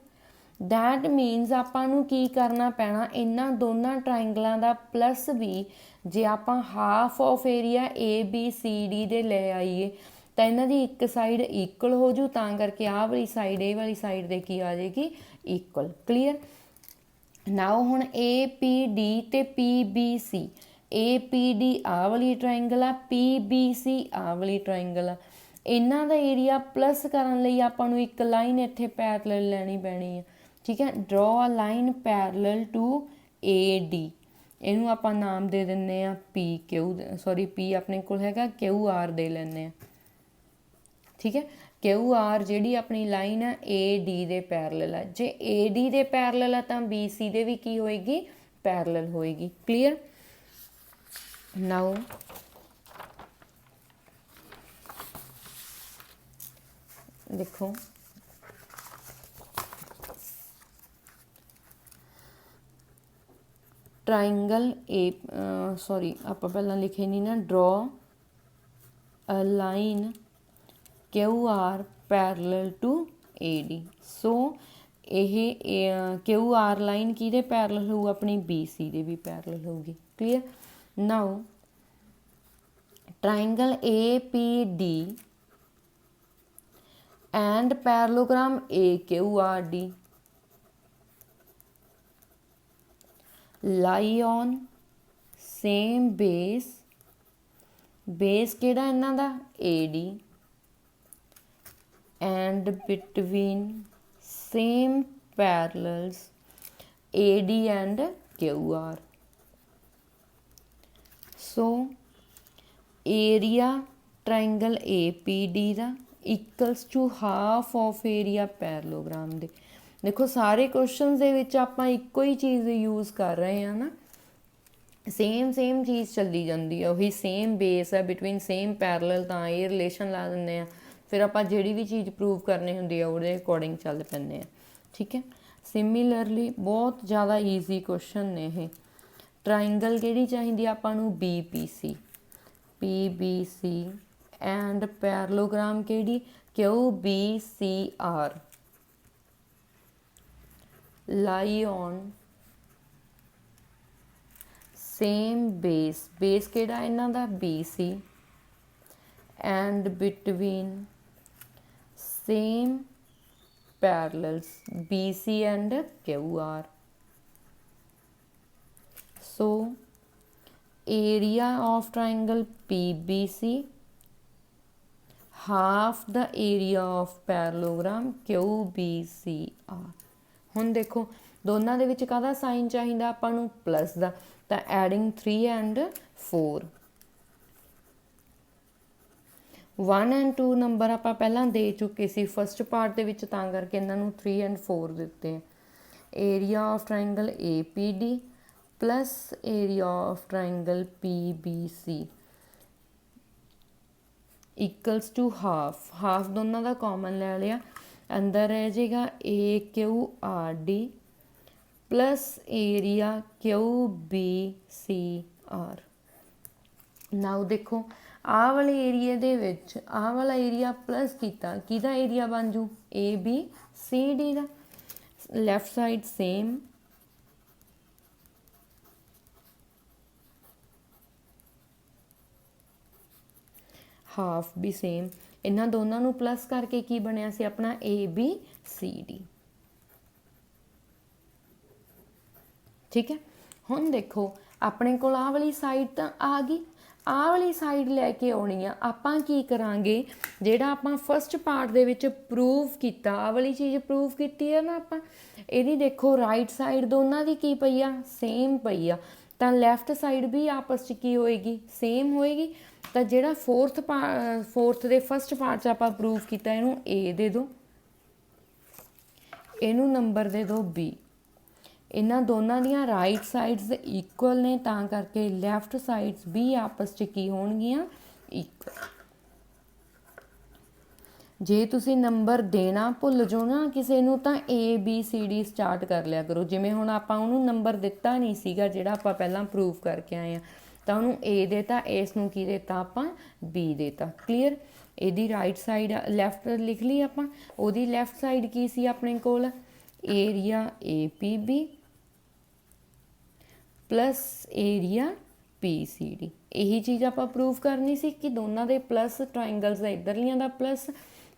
S1: ਦੈਟ ਮੀਨਸ ਆਪਾਂ ਨੂੰ ਕੀ ਕਰਨਾ ਪੈਣਾ? ਇਹਨਾਂ ਦੋਨਾਂ ਟਰਾਇੰਗਲਾਂ ਦਾ ਪਲੱਸ ਵੀ ਜੇ ਆਪਾਂ ਹਾਫ ਆਫ ਏਰੀਆ ABCD ਦੇ ਲੈ ਆਈਏ ਤਾਂ ਇਹਨਾਂ ਦੀ ਇੱਕ ਸਾਈਡ ਇਕੁਅਲ ਹੋ ਜੂ, ਤਾਂ ਕਰਕੇ ਆਹ ਵਾਲੀ ਸਾਈਡ ਇਹ ਵਾਲੀ ਸਾਈਡ ਦੇ ਕੀ ਆ ਜਾਏਗੀ? ਇਕੁਅਲ। ਕਲੀਅਰ। ਨਾਓ ਹੁਣ APD ਤੇ PBC, APD ਆਹ ਵਾਲੀ ਟਰਾਇੰਗਲ ਆ, PBC ਆਹ ਵਾਲੀ ਟਰਾਇੰਗਲ ਆ। ਇਹਨਾਂ ਦਾ ਏਰੀਆ ਪਲੱਸ ਕਰਨ ਲਈ ਆਪਾਂ ਨੂੰ ਇੱਕ ਲਾਈਨ ਇੱਥੇ ਪੈਰਲਲ ਲੈਣੀ ਪੈਣੀ ਹੈ। ਠੀਕ ਹੈ, ਡਰੋ a line parallel to AD। ਇਹਨੂੰ ਆਪਾਂ ਨਾਮ ਦੇ ਦਿੰਦੇ ਆ P ਆਪਣੇ ਕੋਲ ਹੈਗਾ QR ਦੇ ਲੈਂਦੇ ਆ। ਠੀਕ ਹੈ, QR ਜਿਹੜੀ ਆਪਣੀ ਲਾਈਨ ਆ AD ਦੇ ਪੈਰਲਲ ਆ। ਜੇ AD ਦੇ ਪੈਰਲਲ ਆ ਤਾਂ BC ਦੇ ਵੀ ਕੀ ਹੋਏਗੀ? ਪੈਰਲਲ ਹੋਏਗੀ। ਕਲੀਅਰ। ਨਾਓ ਦੇਖੋ ਟਰਾਇੰਗਲ ਆਪਾਂ ਪਹਿਲਾਂ ਲਿਖੇ ਨਹੀਂ ਨਾ, draw a line QR parallel to AD। So ਇਹ QR ਲਾਈਨ ਕਿਹਦੇ ਪੈਰਲਲ ਹੋਊ? ਆਪਣੀ BC ਦੇ ਵੀ ਪੈਰਲਲ ਹੋਊਗੀ। Clear. Now triangle APD and parallelogram AQRD lie on same base ਕਿਹੜਾ ਇਹਨਾਂ ਦਾ? AD and between same parallels AD and QR। so area triangle APD the equals to half of area parallelogram ਦੇ। ਦੇਖੋ ਸਾਰੇ questions ਦੇ ਵਿੱਚ ਆਪਾਂ ਇੱਕੋ ਹੀ ਚੀਜ਼ ਯੂਜ਼ ਕਰ ਰਹੇ ਹਾਂ ਨਾ, ਸੇਮ ਚੀਜ਼ ਚੱਲੀ ਜਾਂਦੀ ਹੈ, ਉਹੀ ਸੇਮ ਬੇਸ ਹੈ ਬਿਟਵੀਨ ਸੇਮ ਪੈਰਲਲ, ਤਾਂ ਇਹ ਰਿਲੇਸ਼ਨ ਲਾ ਦਿੰਦੇ ਆ। ਫਿਰ ਆਪਾਂ ਜਿਹੜੀ ਵੀ ਚੀਜ਼ ਪ੍ਰੂਵ ਕਰਨੀ ਹੁੰਦੀ ਆ ਉਹਦੇ ਅਕੋਰਡਿੰਗ ਚੱਲ ਪੈਂਦੇ ਆ। ਠੀਕ ਹੈ, ਸਿਮਿਲਰਲੀ ਬਹੁਤ ਜ਼ਿਆਦਾ ਈਜ਼ੀ ਕੁਐਸਚਨ ਨੇ ਇਹ। ਟਰਾਇੰਗਲ ਕਿਹੜੀ ਚਾਹੀਦੀ ਆਪਾਂ ਨੂੰ? PBC ਐਂਡ ਪੈਰਲੋਗ੍ਰਾਮ ਕਿਹੜੀ? QBCR lie on same base ਕਿਹੜਾ ਇਹਨਾਂ ਦਾ? BC and between same parallels BC and QR। So area of triangle PBC half the area of parallelogram QBCR। ਹੁਣ ਦੇਖੋ ਦੋਨਾਂ ਦੇ ਵਿੱਚ ਕਾਹਦਾ ਸਾਈਨ ਚਾਹੀਦਾ ਆਪਾਂ ਨੂੰ, ਪਲੱਸ ਦਾ, ਤਾਂ ਐਡਿੰਗ 3 ਐਂਡ 4। 1 ਐਂਡ 2 ਨੰਬਰ ਆਪਾਂ ਪਹਿਲਾਂ ਦੇ ਚੁੱਕੇ ਸੀ ਫਸਟ ਪਾਰਟ ਦੇ ਵਿੱਚ, ਤਾਂ ਕਰਕੇ ਇਹਨਾਂ ਨੂੰ 3 ਐਂਡ 4 ਦਿੱਤੇ ਆ। Area of triangle APD plus area of triangle PBC equals to half. Half ਦੋਨਾਂ ਦਾ ਕਾਮਨ ਲੈ ਲਿਆ, ਅੰਦਰ ਰਹਿ ਜਾਏਗਾ AQRD plus area QBCR। Now ਦੇਖੋ ਆਹ ਵਾਲੇ ਏਰੀਏ ਦੇ ਵਿੱਚ ਆਹ ਵਾਲਾ ਏਰੀਆ ਪਲੱਸ ਕੀਤਾ, ਕਿਹਦਾ ਏਰੀਆ ਬਣ ਜੂ, ABCD ਦਾ। ਲੈਫਟ ਸਾਈਡ ਸੇਮ, ਹਾਫ ਵੀ ਸੇਮ, ਇਹਨਾਂ ਦੋਨਾਂ ਨੂੰ ਪਲੱਸ ਕਰਕੇ ਕੀ ਬਣਿਆ ਸੀ ਆਪਣਾ ABCD। ਠੀਕ ਹੈ, ਹੁਣ ਦੇਖੋ ਆਪਣੇ ਕੋਲ ਆਹ ਵਾਲੀ ਸਾਈਡ ਤਾਂ ਆ ਗਈ, ਆਹ ਵਾਲੀ ਸਾਈਡ ਲੈ ਕੇ ਆਉਣੀ ਆ। ਆਪਾਂ ਕੀ ਕਰਾਂਗੇ, ਜਿਹੜਾ ਆਪਾਂ ਫਸਟ ਪਾਰਟ ਦੇ ਵਿੱਚ ਪ੍ਰੂਵ ਕੀਤਾ, ਆਹ ਵਾਲੀ ਚੀਜ਼ ਪ੍ਰੂਵ ਕੀਤੀ ਹੈ ਨਾ ਆਪਾਂ, ਇਹਦੀ ਦੇਖੋ ਰਾਈਟ ਸਾਈਡ ਦੋਨਾਂ ਦੀ ਕੀ ਪਈ ਆ, ਸੇਮ ਪਈ ਆ, ਤਾਂ ਲੈਫਟ ਸਾਈਡ ਵੀ ਆਪਸ 'ਚ ਕੀ ਹੋਏਗੀ, ਸੇਮ ਹੋਏਗੀ। ਤਾਂ ਜਿਹੜਾ ਫੋਰਥ ਦੇ ਫਸਟ ਪਾਰਟ 'ਚ ਆਪਾਂ ਪ੍ਰੂਵ ਕੀਤਾ, ਇਹਨੂੰ A ਦੇ ਦਿਓ, ਇਹਨੂੰ ਨੰਬਰ ਦੇ ਦਿਓ B। ਇਹਨਾਂ ਦੋਨਾਂ ਦੀਆਂ ਰਾਈਟ ਸਾਈਡਸ ਇਕੁਅਲ ਨੇ, ਤਾਂ ਕਰਕੇ ਲੈਫਟ ਸਾਈਡਸ ਵੀ ਆਪਸ 'ਚ ਕੀ ਹੋਣਗੀਆਂ, ਇਕੁਅਲ। ਜੇ ਤੁਸੀਂ ਨੰਬਰ ਦੇਣਾ ਭੁੱਲ ਜਾਓ ਨਾ ਕਿਸੇ ਨੂੰ, ਤਾਂ ABCD ਸਟਾਰਟ ਕਰ ਲਿਆ ਕਰੋ। ਜਿਵੇਂ ਹੁਣ ਆਪਾਂ ਉਹਨੂੰ ਨੰਬਰ ਦਿੱਤਾ ਨਹੀਂ ਸੀਗਾ ਜਿਹੜਾ ਆਪਾਂ ਪਹਿਲਾਂ ਪ੍ਰੂਵ ਕਰਕੇ ਆਏ ਆ, ਤਾਂ ਉਹਨੂੰ A ਦੇਤਾ, ਇਸ ਨੂੰ ਕੀ ਦੇਤਾ ਆਪਾਂ, B ਦੇਤਾ। ਕਲੀਅਰ। ਇਹਦੀ ਰਾਈਟ ਸਾਈਡ ਲੈਫਟ ਲਿਖ ਲਈ ਆਪਾਂ, ਉਹਦੀ ਲੈਫਟ ਸਾਈਡ ਕੀ ਸੀ ਆਪਣੇ ਕੋਲ, area APB plus area PCD। ਇਹੀ ਚੀਜ਼ ਆਪਾਂ ਪ੍ਰੂਵ ਕਰਨੀ ਸੀ ਕਿ ਦੋਨਾਂ ਦੇ ਪਲੱਸ, ਟਰਾਇੰਗਲਸ ਦਾ ਇੱਧਰਲੀਆਂ ਦਾ ਪਲੱਸ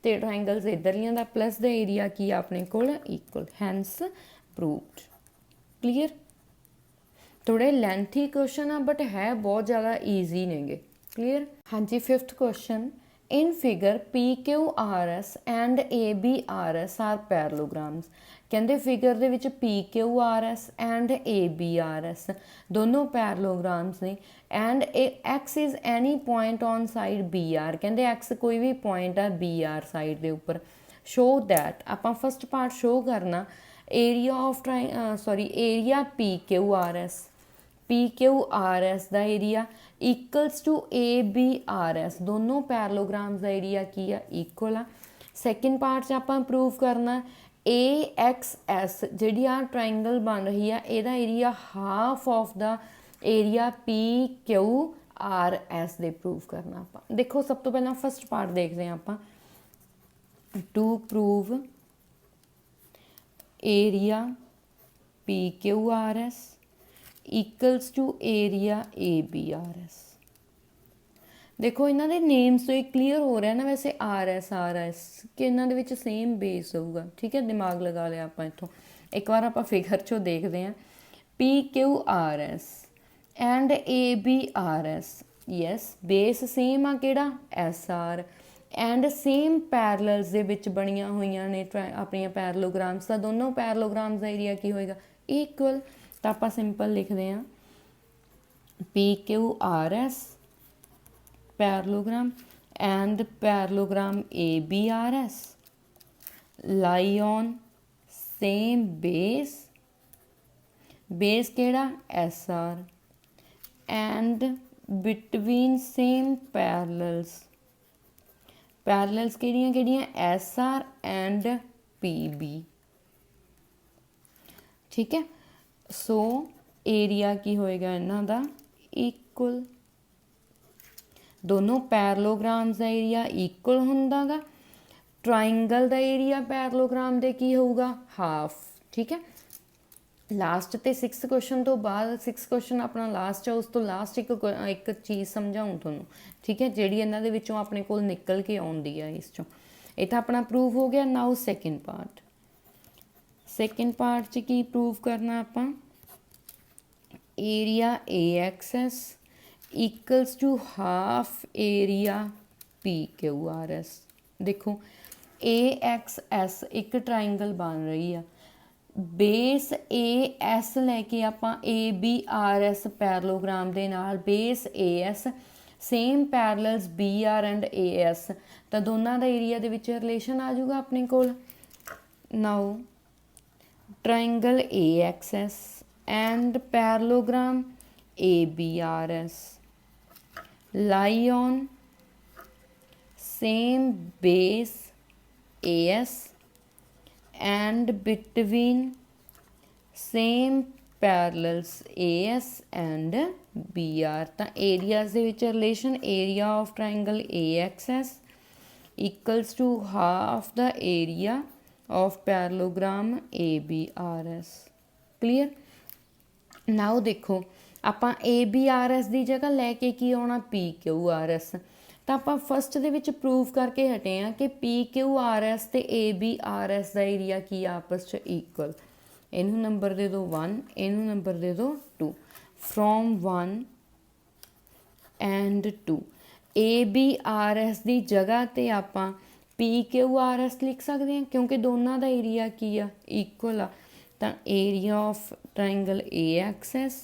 S1: ਤੇ ਟਰਾਇੰਗਲਸ ਇੱਧਰਲੀਆਂ ਦਾ ਪਲੱਸ ਦਾ ਏਰੀਆ ਕੀ ਆਪਣੇ ਕੋਲ, ਇਕੁਅਲ। Hence proved. ਕਲੀਅਰ। ਥੋੜੇ ਲੈਂਥੀ ਕੁਐਸਚਨ ਆ, ਬਟ ਹੈ ਬਹੁਤ ਜ਼ਿਆਦਾ ਈਜ਼ੀ ਨੇਗੇ। ਕਲੀਅਰ। ਹਾਂਜੀ, 5th question, in figure PQRS and ABRS are parallelograms। ਕਹਿੰਦੇ ਫਿਗਰ ਦੇ ਵਿੱਚ PQRS and ABRS ਦੋਨੋਂ ਪੈਰਲੋਗ੍ਰਾਮਸ ਨੇ, and X is any point on side BR। ਕਹਿੰਦੇ X ਕੋਈ ਵੀ ਪੁਆਇੰਟ ਆ BR ਸਾਈਡ ਦੇ ਉੱਪਰ। ਸ਼ੋ ਦੈਟ, ਆਪਾਂ ਫਸਟ ਪਾਰਟ ਸ਼ੋ ਕਰਨਾ, ਏਰੀਆ ਆਫ ਏਰੀਆ PQRS ਦਾ ਏਰੀਆ ਇਕਲਸ ਟੂ ABRS, ਦੋਨੋਂ ਪੈਰਲੋਗ੍ਰਾਮਸ ਦਾ ਏਰੀਆ ਕੀ ਆ, ਇਕੁਅਲ ਆ। ਸੈਕਿੰਡ ਪਾਰਟ 'ਚ ਆਪਾਂ ਪ੍ਰੂਵ ਕਰਨਾ AXS ਜਿਹੜੀ ਆ ਟਰਾਇੰਗਲ ਬਣ ਰਹੀ ਆ, ਇਹਦਾ area half of the area PQRS ਦੇ ਪ੍ਰੂਵ ਕਰਨਾ ਆਪਾਂ। ਦੇਖੋ ਸਭ ਤੋਂ ਪਹਿਲਾਂ ਫਸਟ ਪਾਰਟ ਦੇਖਦੇ ਹਾਂ ਆਪਾਂ, to prove area PQRS equals to area ABRS। ਦੇਖੋ ਇਹਨਾਂ ਦੇ ਨੇਮਸ ਤੋਂ ਹੀ ਕਲੀਅਰ ਹੋ ਰਿਹਾ ਨਾ ਵੈਸੇ RS ਕਿ ਇਹਨਾਂ ਦੇ ਵਿੱਚ ਸੇਮ ਬੇਸ ਹੋਊਗਾ। ਠੀਕ ਹੈ, ਦਿਮਾਗ ਲਗਾ ਲਿਆ ਆਪਾਂ ਇੱਥੋਂ। ਇੱਕ ਵਾਰ ਆਪਾਂ ਫਿਗਰ 'ਚੋਂ ਦੇਖਦੇ ਹਾਂ, PQRS and ABRS, yes base same ਆ ਕਿਹੜਾ, SR, ਐਂਡ ਸੇਮ ਪੈਰਲਲਸ ਦੇ ਵਿੱਚ ਬਣੀਆਂ ਹੋਈਆਂ ਨੇ ਆਪਣੀਆਂ ਪੈਰਲੋਗ੍ਰਾਮਸ। ਤਾਂ ਦੋਨੋਂ ਪੈਰਲੋਗ੍ਰਾਮਸ ਦਾ ਏਰੀਆ ਕੀ ਹੋਏਗਾ, ਇਕੁਅਲ। ਤਾਂ ਆਪਾਂ ਸਿੰਪਲ ਲਿਖਦੇ ਹਾਂ PQRS parallelogram and parallelogram ABRS lie on same base, base ਕਿਹੜਾ SR, and between same parallels, parallels ਕਿਹੜੀਆਂ ਕਿਹੜੀਆਂ SR and PB। ਠੀਕ ਹੈ, ਸੋ ਏਰੀਆ ਕੀ ਹੋਏਗਾ ਇਹਨਾਂ ਦਾ, ਇਕੁਅਲ। ਦੋਨੋਂ ਪੈਰਲੋਗ੍ਰਾਮਸ ਦਾ ਏਰੀਆ ਇਕੁਅਲ ਹੁੰਦਾ ਗਾ। ਟਰਾਇੰਗਲ ਦਾ ਏਰੀਆ ਪੈਰਲੋਗ੍ਰਾਮ ਦੇ ਕੀ ਹੋਊਗਾ, ਹਾਫ। ਠੀਕ ਹੈ, ਲਾਸਟ ਤੇ 6th ਕੁਐਸਚਨ ਤੋਂ ਬਾਅਦ 6th ਕੁਐਸਚਨ ਆਪਣਾ ਲਾਸਟ ਹੈ, ਉਸ ਤੋਂ ਲਾਸਟ ਇੱਕ ਚੀਜ਼ ਸਮਝਾਉਂ ਤੁਹਾਨੂੰ। ਠੀਕ ਹੈ, ਜਿਹੜੀ ਇਹਨਾਂ ਦੇ ਵਿੱਚੋਂ ਆਪਣੇ ਕੋਲ ਨਿਕਲ ਕੇ ਆਉਂਦੀ ਆ ਇਸ ਚੋਂ। ਇਹ ਤਾਂ ਆਪਣਾ ਪ੍ਰੂਵ ਹੋ ਗਿਆ। ਨਾਓ ਸੈਕਿੰਡ ਪਾਰਟ 'ਚ ਕੀ ਪ੍ਰੂਵ ਕਰਨਾ ਆਪਾਂ, area AXS equals to half area PQRS। देखो AXS एक ट्राइंगल बन रही है, बेस AS लैके आपां ABRS पैरलोग्राम दे नाल base AS same parallels BR and AS, तो दोनों का एरिया दे विच रिलेशन आ जाऊगा अपने कोल। Now triangle AXS and parallelogram ABRS lie on same base AS and between same parallels AS and BR। तो areas ਦੇ ਵਿੱਚ relation area of triangle AXS equals to half the area of parallelogram ABRS। clear। Now देखो ਆਪਾਂ ABRS ਦੀ ਜਗ੍ਹਾ ਲੈ ਕੇ ਕੀ ਆਉਣਾ PQRS, ਤਾਂ ਆਪਾਂ ਫਸਟ ਦੇ ਵਿੱਚ ਪ੍ਰੂਵ ਕਰਕੇ ਹਟੇ ਆ ਕਿ PQRS ਤੇ ABRS ਦਾ ਏਰੀਆ ਕੀ ਆਪਸ 'ਚ ਇਕੁਅਲ। ਇਹਨੂੰ ਨੰਬਰ ਦੇ ਦਿਓ 1, ਇਹਨੂੰ ਨੰਬਰ ਦੇ ਦਿਓ 2। ਫਰੋਮ 1 ਐਂਡ 2 ABRS ਦੀ ਜਗ੍ਹਾ ਤੇ ਆਪਾਂ PQRS ਲਿਖ ਸਕਦੇ ਹਾਂ ਕਿਉਂਕਿ ਦੋਨਾਂ ਦਾ ਏਰੀਆ ਕੀ ਆ ਇਕੁਅਲ ਆ। ਤਾਂ area of triangle AXS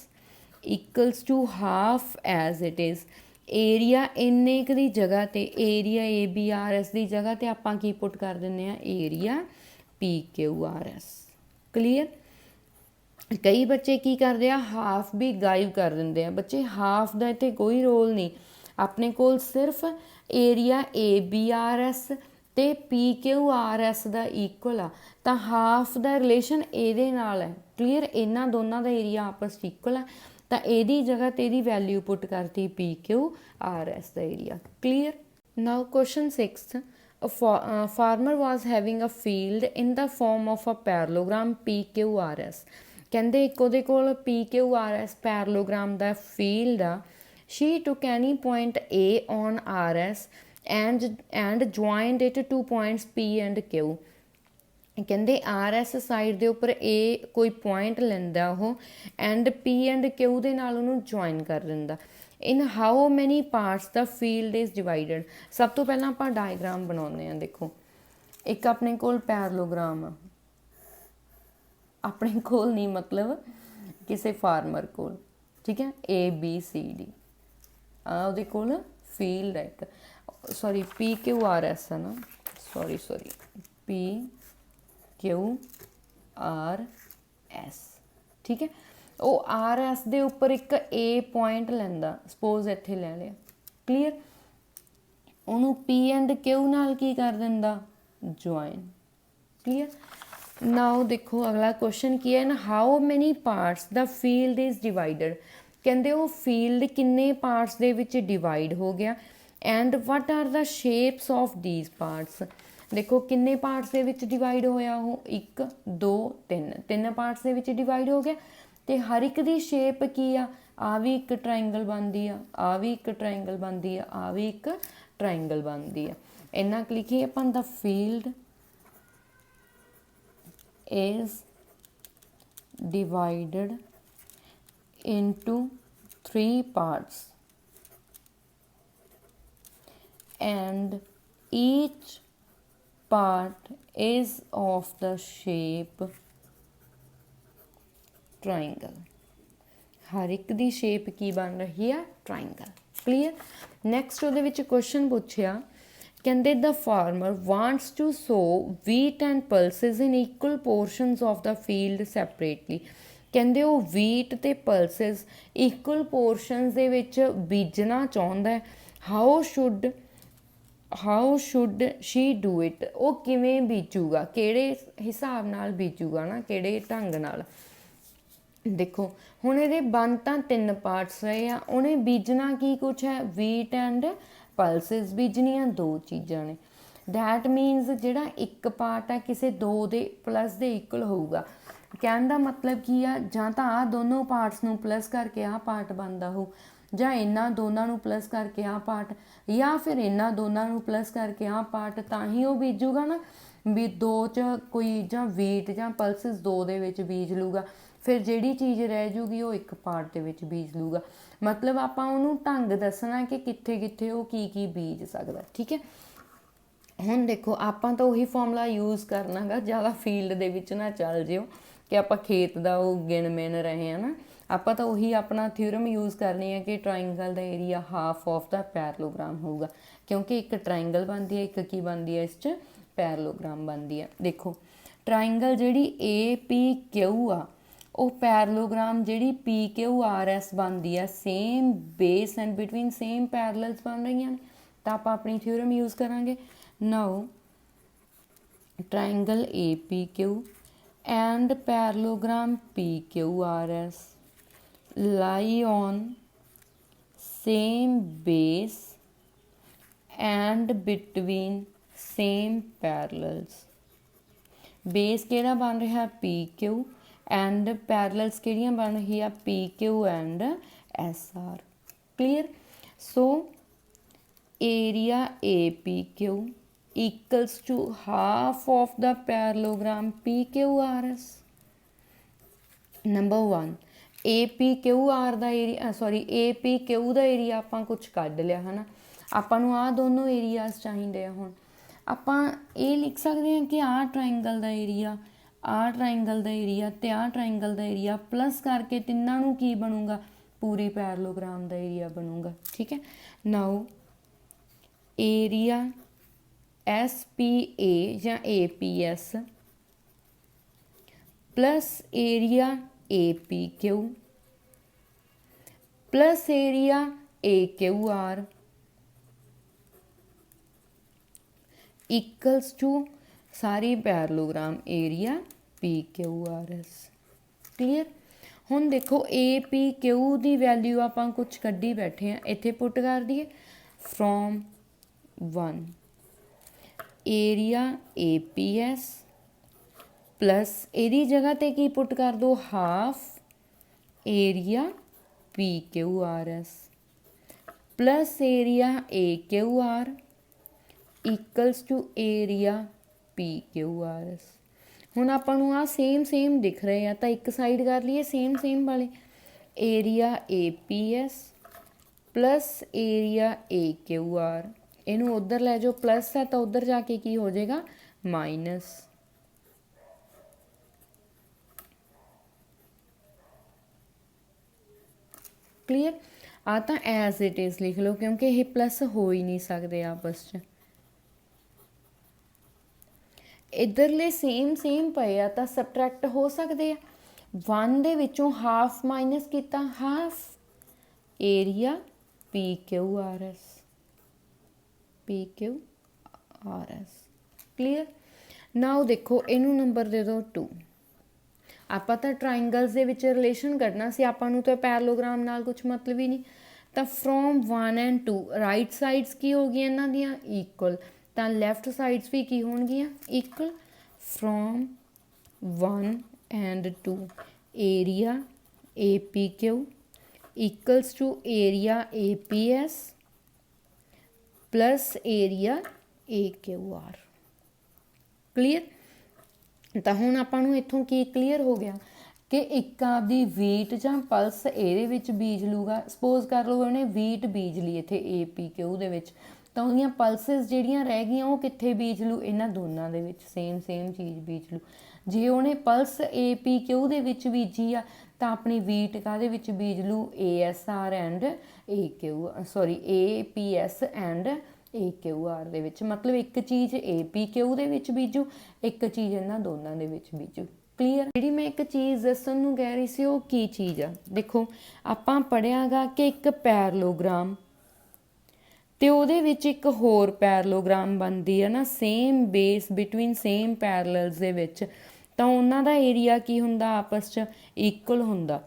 S1: equals to half as it is area ਇੰਨੇ ਕੁ ਦੀ ਜਗ੍ਹਾ ਤੇ ਏਰੀਆ ABRS ਦੀ ਜਗ੍ਹਾ ਤੇ ਆਪਾਂ ਕੀ ਪੁੱਟ ਕਰ ਦਿੰਦੇ ਆ ਏਰੀਆ PQRS। ਕਲੀਅਰ। ਕਈ ਬੱਚੇ ਕੀ ਕਰਦੇ ਆ ਹਾਫ ਵੀ ਗਾਇਬ ਕਰ ਦਿੰਦੇ ਆ। ਬੱਚੇ ਹਾਫ ਦਾ ਇੱਥੇ ਕੋਈ ਰੋਲ ਨਹੀਂ, ਆਪਣੇ ਕੋਲ ਸਿਰਫ ਏਰੀਆ ABRS ਤੇ PQRS ਦਾ ਇਕੁਅਲ ਆ, ਤਾਂ ਹਾਫ ਦਾ ਰਿਲੇਸ਼ਨ ਇਹਦੇ ਨਾਲ ਹੈ। ਕਲੀਅਰ। ਇਹਨਾਂ ਦੋਨਾਂ ਦਾ ਏਰੀਆ ਆਪਸ 'ਚ ਇਕੁਅਲ ਆ, ਤਾਂ ਇਹਦੀ ਜਗ੍ਹਾ ਤੇ ਇਹਦੀ ਵੈਲਿਊ ਪੁੱਟ ਕਰਤੀ PQRS ਦਾ area. Clear. Now question 6th, a farmer was having a field in the form of a parallelogram PQRS। ਕਹਿੰਦੇ ਇੱਕ ਉਹਦੇ ਕੋਲ PQRS ਪੈਰਲੋਗ੍ਰਾਮ ਦਾ ਫੀਲਡ ਆ। she took any point A on RS and joined it to points P and Q। ਕਹਿੰਦੇ RS side ਦੇ ਉੱਪਰ A ਕੋਈ point ਲੈਂਦਾ ਉਹ ਐਂਡ P ਐਂਡ Q ਦੇ ਨਾਲ ਉਹਨੂੰ ਜੁਆਇਨ ਕਰ ਦਿੰਦਾ। ਇਨ ਹਾਊ ਮੈਨੀ ਪਾਰਟਸ ਦਾ ਫੀਲਡ ਇਜ਼ ਡਿਵਾਈਡਡ। ਸਭ ਤੋਂ ਪਹਿਲਾਂ ਆਪਾਂ ਡਾਇਗਰਾਮ ਬਣਾਉਂਦੇ ਹਾਂ। ਦੇਖੋ ਇੱਕ ਆਪਣੇ ਕੋਲ ਪੈਰਲੋਗ੍ਰਾਮ ਆ, ਆਪਣੇ ਕੋਲ ਨਹੀਂ ਮਤਲਬ ਕਿਸੇ ਫਾਰਮਰ ਕੋਲ, ਠੀਕ ਹੈ, ABCD ਆ ਉਹਦੇ ਕੋਲ ਫੀਲਡ ਹੈ ਇੱਕ, ਸੌਰੀ PQRS ਹੈ ਨਾ, ਸੌਰੀ PQRS, ਠੀਕ ਹੈ। ਉਹ RS ਦੇ ਉੱਪਰ ਇੱਕ A ਪੁਆਇੰਟ ਲੈਂਦਾ, ਸਪੋਜ਼ ਇੱਥੇ ਲੈ ਲਿਆ। ਕਲੀਅਰ। ਉਹਨੂੰ P ਐਂਡ Q ਨਾਲ ਕੀ ਕਰ ਦਿੰਦਾ ਜੁਆਇਨ। ਕਲੀਅਰ। ਨਾਓ ਦੇਖੋ ਅਗਲਾ ਕੁਐਸਚਨ ਕੀ ਹੈ ਨਾ, ਹਾਊ ਮੈਨੀ ਪਾਰਟਸ ਦਾ ਫੀਲਡ ਇਜ਼ ਡਿਵਾਈਡਡ। ਕਹਿੰਦੇ ਉਹ ਫੀਲਡ ਕਿੰਨੇ ਪਾਰਟਸ ਦੇ ਵਿੱਚ ਡਿਵਾਈਡ ਹੋ ਗਿਆ and what are the shapes of these parts. ਦੇਖੋ ਕਿੰਨੇ ਪਾਰਟਸ ਦੇ ਵਿੱਚ ਡਿਵਾਈਡ ਹੋਇਆ ਉਹ 1 2 3 ਤਿੰਨ ਪਾਰਟਸ ਦੇ ਵਿੱਚ ਡਿਵਾਈਡ ਹੋ ਗਿਆ, ਤੇ ਹਰ ਇੱਕ ਦੀ ਸ਼ੇਪ ਕੀ ਆ ਵੀ ਇੱਕ ਟਰਾਇੰਗਲ ਬਣਦੀ ਆ ਵੀ ਇੱਕ ਟਰਾਇੰਗਲ ਬਣਦੀ ਆ ਵੀ ਇੱਕ ਟਰਾਇੰਗਲ ਬਣਦੀ ਆ। ਇੰਨਾ ਕੁ ਲਿਖੀਏ ਆਪਾਂ, ਦਾ field is divided into 3 parts and each part is of the shape triangle। हर एक दी shape की बन रही है triangle। clear। next ਉਹਦੇ ਵਿੱਚ question ਪੁੱਛਿਆ, ਕਹਿੰਦੇ the farmer wants to sow wheat and pulses in equal portions of the field separately। ਕਹਿੰਦੇ ਉਹ wheat ਤੇ pulses equal portions ਦੇ ਵਿੱਚ ਬੀਜਣਾ ਚਾਹੁੰਦਾ ਹੈ। how should she do it। ਉਹ ਕਿਵੇਂ ਬੀਜੂਗਾ, ਕਿਹੜੇ ਹਿਸਾਬ ਨਾਲ ਬੀਜੂਗਾ ਨਾ, ਕਿਹੜੇ ਢੰਗ ਨਾਲ। ਦੇਖੋ ਹੁਣ ਇਹਦੇ ਬਣ ਤਾਂ 3 ਪਾਰਟਸ ਰਹੇ ਆ, ਉਹਨੇ ਬੀਜਣਾ ਕੀ ਕੁਛ ਹੈ, wheat and ਪਲਸਿਸ ਬੀਜਣੀਆਂ 2 ਚੀਜ਼ਾਂ ਨੇ। ਦੈਟ ਮੀਨਸ ਜਿਹੜਾ ਇੱਕ ਪਾਰਟ ਹੈ ਕਿਸੇ 2 ਦੇ ਪਲੱਸ ਦੇ ਇਕੁਅਲ ਹੋਊਗਾ। ਕਹਿਣ ਦਾ ਮਤਲਬ ਕੀ ਆ, ਜਾਂ ਤਾਂ ਆਹ ਦੋਨੋਂ ਪਾਰਟਸ ਨੂੰ ਪਲੱਸ ਕਰਕੇ ਆਹ ਪਾਰਟ ਬਣਦਾ ਹੋ, ਜਾਂ ਇਹਨਾਂ ਦੋਨਾਂ ਨੂੰ ਪਲੱਸ ਕਰਕੇ ਆਹ ਪਾਰਟ, ਜਾਂ ਫਿਰ ਇਹਨਾਂ ਦੋਨਾਂ ਨੂੰ ਪਲੱਸ ਕਰਕੇ ਆਹ ਪਾਰਟ, ਤਾਂ ਹੀ ਉਹ ਬੀਜੂਗਾ ਨਾ। ਵੀ 2 'ਚ ਕੋਈ ਜਾਂ ਵੀਟ ਜਾਂ ਪਲਸਿਸ 2 ਦੇ ਵਿੱਚ ਬੀਜ ਲੂਗਾ, ਫਿਰ ਜਿਹੜੀ ਚੀਜ਼ ਰਹਿ ਜੂਗੀ ਉਹ ਇੱਕ ਪਾਰਟ ਦੇ ਵਿੱਚ ਬੀਜ ਲੂਗਾ। ਮਤਲਬ ਆਪਾਂ ਉਹਨੂੰ ਢੰਗ ਦੱਸਣਾ ਕਿ ਕਿੱਥੇ ਕਿੱਥੇ ਉਹ ਕੀ ਬੀਜ ਸਕਦਾ। ਠੀਕ ਹੈ, ਹੁਣ ਦੇਖੋ ਆਪਾਂ ਤਾਂ ਉਹੀ ਫਾਰਮੂਲਾ ਯੂਜ਼ ਕਰਨਾ ਗਾ, ਜ਼ਿਆਦਾ ਫੀਲਡ ਦੇ ਵਿੱਚ ਨਾ ਚੱਲ ਜਿਓ ਕਿ ਆਪਾਂ ਖੇਤ ਦਾ ਉਹ ਗਿਣ ਮਿਣ ਰਹੇ ਹਾਂ ਨਾ। ਆਪਾਂ ਤਾਂ ਉਹੀ ਆਪਣਾ ਥਿਊਰਮ ਯੂਜ਼ ਕਰਨੀ ਹੈ ਕਿ ਟਰਾਇੰਗਲ ਦਾ area half of the parallelogram ਹੋਊਗਾ, ਕਿਉਂਕਿ ਇੱਕ ਟਰਾਇੰਗਲ ਬਣਦੀ ਹੈ, ਇੱਕ ਕੀ ਬਣਦੀ ਹੈ ਇਸ 'ਚ ਪੈਰਲੋਗ੍ਰਾਮ ਬਣਦੀ ਹੈ। ਦੇਖੋ ਟਰਾਇੰਗਲ ਜਿਹੜੀ APQ ਆ ਉਹ ਪੈਰਲੋਗ੍ਰਾਮ ਜਿਹੜੀ PQRS ਬਣਦੀ ਆ, same base and between same parallels ਬਣ ਰਹੀਆਂ ਨੇ, ਤਾਂ ਆਪਾਂ ਆਪਣੀ ਥਿਊਰਮ ਯੂਜ਼ ਕਰਾਂਗੇ। Now triangle APQ and parallelogram PQRS lie on same base and between same parallels। Base ਕਿਹੜਾ ਬਣ ਰਿਹਾ PQ ਐਂਡ ਪੈਰਲਲਸ ਕਿਹੜੀਆਂ ਬਣ ਰਹੀ ਆ PQ and SR। Clear. So area APQ equals to half of the parallelogram PQRS। Number 1 APQR the area APQ the area ਆਪਾਂ ਕੁਛ ਕੱਢ ਲਿਆ ਹੈ ਨਾ। ਆਪਾਂ ਨੂੰ ਆਹ ਦੋਨੋਂ ਏਰੀਆਜ਼ ਚਾਹੀਦੇ ਆ। ਹੁਣ ਆਪਾਂ ਇਹ ਲਿਖ ਸਕਦੇ ਹਾਂ ਕਿ ਆਹ ਟਰਾਇੰਗਲ ਦਾ ਏਰੀਆ, ਆਹ ਟਰਾਇੰਗਲ ਦਾ ਏਰੀਆ ਅਤੇ ਆਹ ਟਰਾਇੰਗਲ ਦਾ ਏਰੀਆ ਪਲੱਸ ਕਰਕੇ ਤਿੰਨਾਂ ਨੂੰ ਕੀ ਬਣੂਗਾ, ਪੂਰੀ ਪੈਰਲੋਗ੍ਰਾਮ ਦਾ ਏਰੀਆ ਬਣੂਗਾ। ਠੀਕ ਹੈ, ਨਾਓ ਏਰੀਆ SPA ਜਾਂ APS plus area APQ plus area AQR equals to ਸਾਰੀ ਪੈਰਲੋਗ੍ਰਾਮ ਏਰੀਆ PQRS। ਕਲੀਅਰ। ਹੁਣ ਦੇਖੋ APQ ਦੀ ਵੈਲਿਊ ਆਪਾਂ ਕੁਛ ਕੱਢੀ ਬੈਠੇ ਹਾਂ, ਇੱਥੇ ਪੁੱਟ ਕਰ ਦਈਏ ਫਰੋਮ 1 ਏਰੀਆ APS ਪਲੱਸ ਇਹਦੀ ਜਗ੍ਹਾ 'ਤੇ ਕੀ ਪੁੱਟ ਕਰ ਦਿਓ half area PQRS plus area AQR equals to area PQRS। ਹੁਣ ਆਪਾਂ ਨੂੰ ਆਹ ਸੇਮ ਦਿਖ ਰਹੇ ਆ ਤਾਂ ਇੱਕ ਸਾਈਡ ਕਰ ਲਈਏ ਸੇਮ ਵਾਲੇ area APS plus area AQR। ਇਹਨੂੰ ਉੱਧਰ ਲੈ ਜਾਓ, ਪਲੱਸ ਹੈ ਤਾਂ ਉੱਧਰ ਜਾ ਕੇ ਕੀ ਹੋ ਜਾਏਗਾ ਮਾਈਨਸ। ਕਲੀਅਰ। ਆ ਤਾਂ ਐਜ਼ ਇਟ ਇਜ਼ ਲਿਖ ਲਓ ਕਿਉਂਕਿ ਇਹ ਪਲੱਸ ਹੋ ਹੀ ਨਹੀਂ ਸਕਦੇ ਆਪਸ 'ਚ। ਇੱਧਰਲੇ ਸੇਮ ਪਏ ਆ ਤਾਂ ਸਬਟਰੈਕਟ ਹੋ ਸਕਦੇ ਆ। 1 ਦੇ ਵਿੱਚੋਂ ਹਾਫ ਮਾਈਨਸ ਕੀਤਾ, half area PQRS। Clear. Now ਦੇਖੋ ਇਹਨੂੰ ਨੰਬਰ ਦੇ ਦਿਓ 2। ਆਪਾਂ ਤਾਂ ਟਰਾਇੰਗਲਸ ਦੇ ਵਿੱਚ ਰਿਲੇਸ਼ਨ ਕੱਢਣਾ ਸੀ, ਆਪਾਂ ਨੂੰ ਤਾਂ ਪੈਰਲੋਗ੍ਰਾਮ ਨਾਲ ਕੁਛ ਮਤਲਬ ਹੀ ਨਹੀਂ। ਤਾਂ ਫਰੋਮ 1 ਐਂਡ 2 ਰਾਈਟ ਸਾਈਡਸ ਕੀ ਹੋ ਗਈਆਂ ਇਹਨਾਂ ਦੀਆਂ ਇਕੁਅਲ, ਤਾਂ ਲੈਫਟ ਸਾਈਡਸ ਵੀ ਕੀ ਹੋਣਗੀਆਂ equal. From 1 and 2 area APQ equals to area APS plus area AQR। Clear. ਤਾਂ ਹੁਣ ਆਪਾਂ ਨੂੰ ਇੱਥੋਂ ਕੀ ਕਲੀਅਰ ਹੋ ਗਿਆ ਕਿ ਇੱਕ ਆਪਦੀ ਵੀਟ ਜਾਂ ਪਲਸ ਇਹਦੇ ਵਿੱਚ ਬੀਜ ਲੂਗਾ। ਸਪੋਜ਼ ਕਰ ਲਓ ਉਹਨੇ ਵੀਟ ਬੀਜ ਲਈ ਇੱਥੇ APQ ਦੇ ਵਿੱਚ, ਤਾਂ ਉਹਦੀਆਂ ਪਲਸਿਸ ਜਿਹੜੀਆਂ ਰਹਿ ਗਈਆਂ ਉਹ ਕਿੱਥੇ ਬੀਜ ਲੂ, ਇਹਨਾਂ ਦੋਨਾਂ ਦੇ ਵਿੱਚ ਸੇਮ ਚੀਜ਼ ਬੀਜ ਲੂ। ਜੇ ਉਹਨੇ ਪਲਸ APQ ਦੇ ਵਿੱਚ ਬੀਜੀ ਆ ਤਾਂ ਆਪਣੀ ਵੀਟ ਕਾਹਦੇ ਵਿੱਚ ਬੀਜ ਲੂ ASR and APS and AQR ਦੇ ਵਿੱਚ। ਮਤਲਬ ਇੱਕ ਚੀਜ਼ APQ ਦੇ ਵਿੱਚ ਬੀਜੂ, ਇੱਕ ਚੀਜ਼ ਇਹਨਾਂ ਦੋਨਾਂ ਦੇ ਵਿੱਚ ਬੀਜੂ। ਕਲੀਅਰ। ਜਿਹੜੀ ਮੈਂ ਇੱਕ ਚੀਜ਼ ਦੱਸਣ ਨੂੰ ਕਹਿ ਰਹੀ ਸੀ ਉਹ ਕੀ ਚੀਜ਼ ਆ, ਦੇਖੋ ਆਪਾਂ ਪੜ੍ਹਿਆ ਗਾ ਕਿ ਇੱਕ ਪੈਰਲੋਗ੍ਰਾਮ ਤੇ ਉਹਦੇ ਵਿੱਚ ਇੱਕ ਹੋਰ ਪੈਰਲੋਗ੍ਰਾਮ ਬਣਦੀ ਹੈ ਨਾ ਸੇਮ ਬੇਸ ਬਿਟਵੀਨ ਸੇਮ ਪੈਰਲਲਸ ਦੇ ਵਿੱਚ, ਤਾਂ ਉਹਨਾਂ ਦਾ ਏਰੀਆ ਕੀ ਹੁੰਦਾ ਆਪਸ 'ਚ ਇਕੁਅਲ ਹੁੰਦਾ।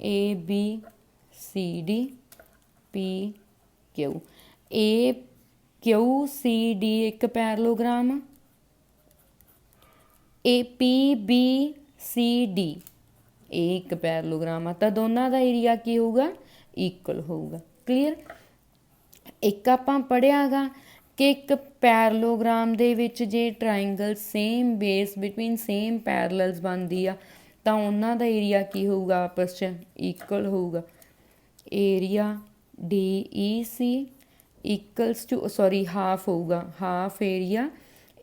S1: ABCD PQ AQCD ਇੱਕ ਪੈਰਲੋਗ੍ਰਾਮ, PBCD ਇਹ ਇੱਕ ਪੈਰਲੋਗ੍ਰਾਮ ਆ, ਤਾਂ ਦੋਨਾਂ ਦਾ ਏਰੀਆ ਕੀ ਹੋਊਗਾ ਇਕੁਅਲ ਹੋਊਗਾ। ਕਲੀਅਰ। ਇੱਕ ਆਪਾਂ ਪੜ੍ਹਿਆ ਗਾ ਕਿ ਇੱਕ ਪੈਰਲੋਗ੍ਰਾਮ ਦੇ ਵਿੱਚ ਜੇ triangle same base between same parallels ਬਣਦੀ ਆ ਤਾਂ ਉਹਨਾਂ ਦਾ ਏਰੀਆ ਕੀ ਹੋਊਗਾ ਆਪਸ 'ਚ ਇਕੁਅਲ ਹੋਊਗਾ। Area DEC equals to sorry half ਹੋਊਗਾ, ਹਾਫ ਏਰੀਆ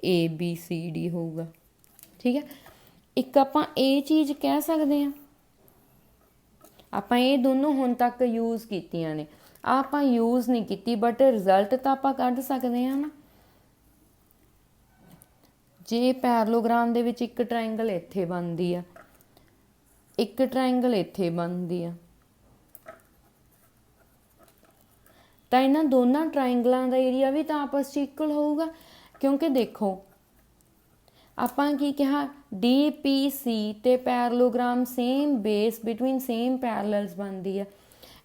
S1: ABCD ਹੋਊਗਾ। ਠੀਕ ਹੈ, ਇੱਕ ਆਪਾਂ ਇਹ ਚੀਜ਼ ਕਹਿ ਸਕਦੇ ਹਾਂ, ਆਪਾਂ ਇਹ ਦੋਨੋਂ ਹੁਣ ਤੱਕ ਯੂਜ਼ ਕੀਤੀਆਂ ਨੇ, ਆਪਾਂ ਯੂਜ਼ ਨਹੀਂ ਕੀਤੀ ਬਟ ਰਿਜ਼ਲਟ ਤਾਂ ਆਪਾਂ ਕੱਢ ਸਕਦੇ ਹਾਂ ਨਾ। ਜੇ ਪੈਰਲੋਗ੍ਰਾਮ ਦੇ ਵਿੱਚ ਇੱਕ ਟਰਾਇੰਗਲ ਇੱਥੇ ਬਣਦੀ ਆ, ਇੱਕ ਟਰਾਇੰਗਲ ਇੱਥੇ ਬਣਦੀ ਆ, ਤਾਂ ਇਹਨਾਂ ਦੋਨਾਂ ਟਰਾਇੰਗਲਾਂ ਦਾ ਏਰੀਆ ਵੀ ਤਾਂ ਆਪਸ 'ਚ ਇਕੁਅਲ ਹੋਊਗਾ, ਕਿਉਂਕਿ ਦੇਖੋ ਆਪਾਂ ਕੀ ਕਿਹਾ, DPC ਤੇ parallelogram same base between same parallels ਬਣਦੀ ਆ।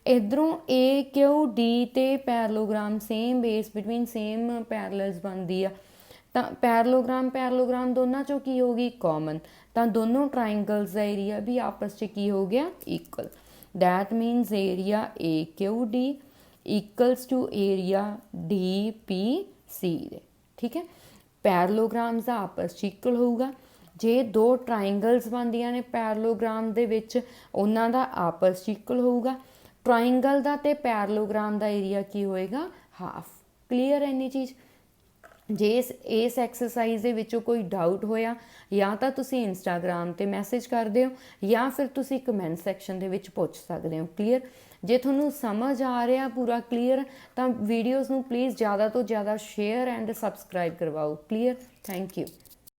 S1: ਇੱਧਰੋਂ AQD ਤੇ parallelogram same base between same parallels ਬਣਦੀ ਆ। ਤਾਂ ਪੈਰਲੋਗ੍ਰਾਮ ਦੋਨਾਂ 'ਚੋਂ ਕੀ ਹੋਊਗੀ ਕਾਮਨ, ਤਾਂ ਦੋਨੋਂ ਟਰਾਇੰਗਲਸ ਦਾ ਏਰੀਆ ਵੀ ਆਪਸ 'ਚ ਕੀ ਹੋ ਗਿਆ equal. That means area AQD equals to area DPC ਦੇ। ਠੀਕ ਹੈ, ਪੈਰਲੋਗ੍ਰਾਮਸ ਦਾ ਆਪਸ 'ਚ ਇਕੁਅਲ ਹੋਊਗਾ। ਜੇ ਦੋ ਟਰਾਇੰਗਲਸ ਬਣਦੀਆਂ ਨੇ ਪੈਰਲੋਗ੍ਰਾਮ ਦੇ ਵਿੱਚ, ਉਹਨਾਂ ਦਾ ਆਪਸ 'ਚ ਇਕੁਅਲ ਹੋਊਗਾ। ਟਰਾਇੰਗਲ ਦਾ ਤੇ ਪੈਰਲੋਗ੍ਰਾਮ ਦਾ ਏਰੀਆ ਕੀ ਹੋਏਗਾ ਹਾਫ। ਕਲੀਅਰ ਹੈ ਇੰਨੀ ਚੀਜ਼। ਜੇ ਇਸ ਐਕਸਰਸਾਈਜ਼ ਦੇ ਵਿੱਚੋਂ ਕੋਈ ਡਾਊਟ ਹੋਇਆ, ਜਾਂ ਤਾਂ ਤੁਸੀਂ ਇੰਸਟਾਗ੍ਰਾਮ 'ਤੇ ਮੈਸੇਜ ਕਰ ਦਿਓ, ਜਾਂ ਫਿਰ ਤੁਸੀਂ ਕਮੈਂਟ ਸੈਕਸ਼ਨ ਦੇ ਵਿੱਚ ਪੁੱਛ ਸਕਦੇ ਹੋ। ਕਲੀਅਰ, ਜੇ ਤੁਹਾਨੂੰ ਸਮਝ ਆ ਰਿਹਾ ਪੂਰਾ ਕਲੀਅਰ, ਤਾਂ ਵੀਡੀਓਜ਼ ਨੂੰ ਪਲੀਜ਼ ਜ਼ਿਆਦਾ ਤੋਂ ਜ਼ਿਆਦਾ ਸ਼ੇਅਰ ਐਂਡ ਸਬਸਕ੍ਰਾਈਬ ਕਰਵਾਓ। Clear, thank you.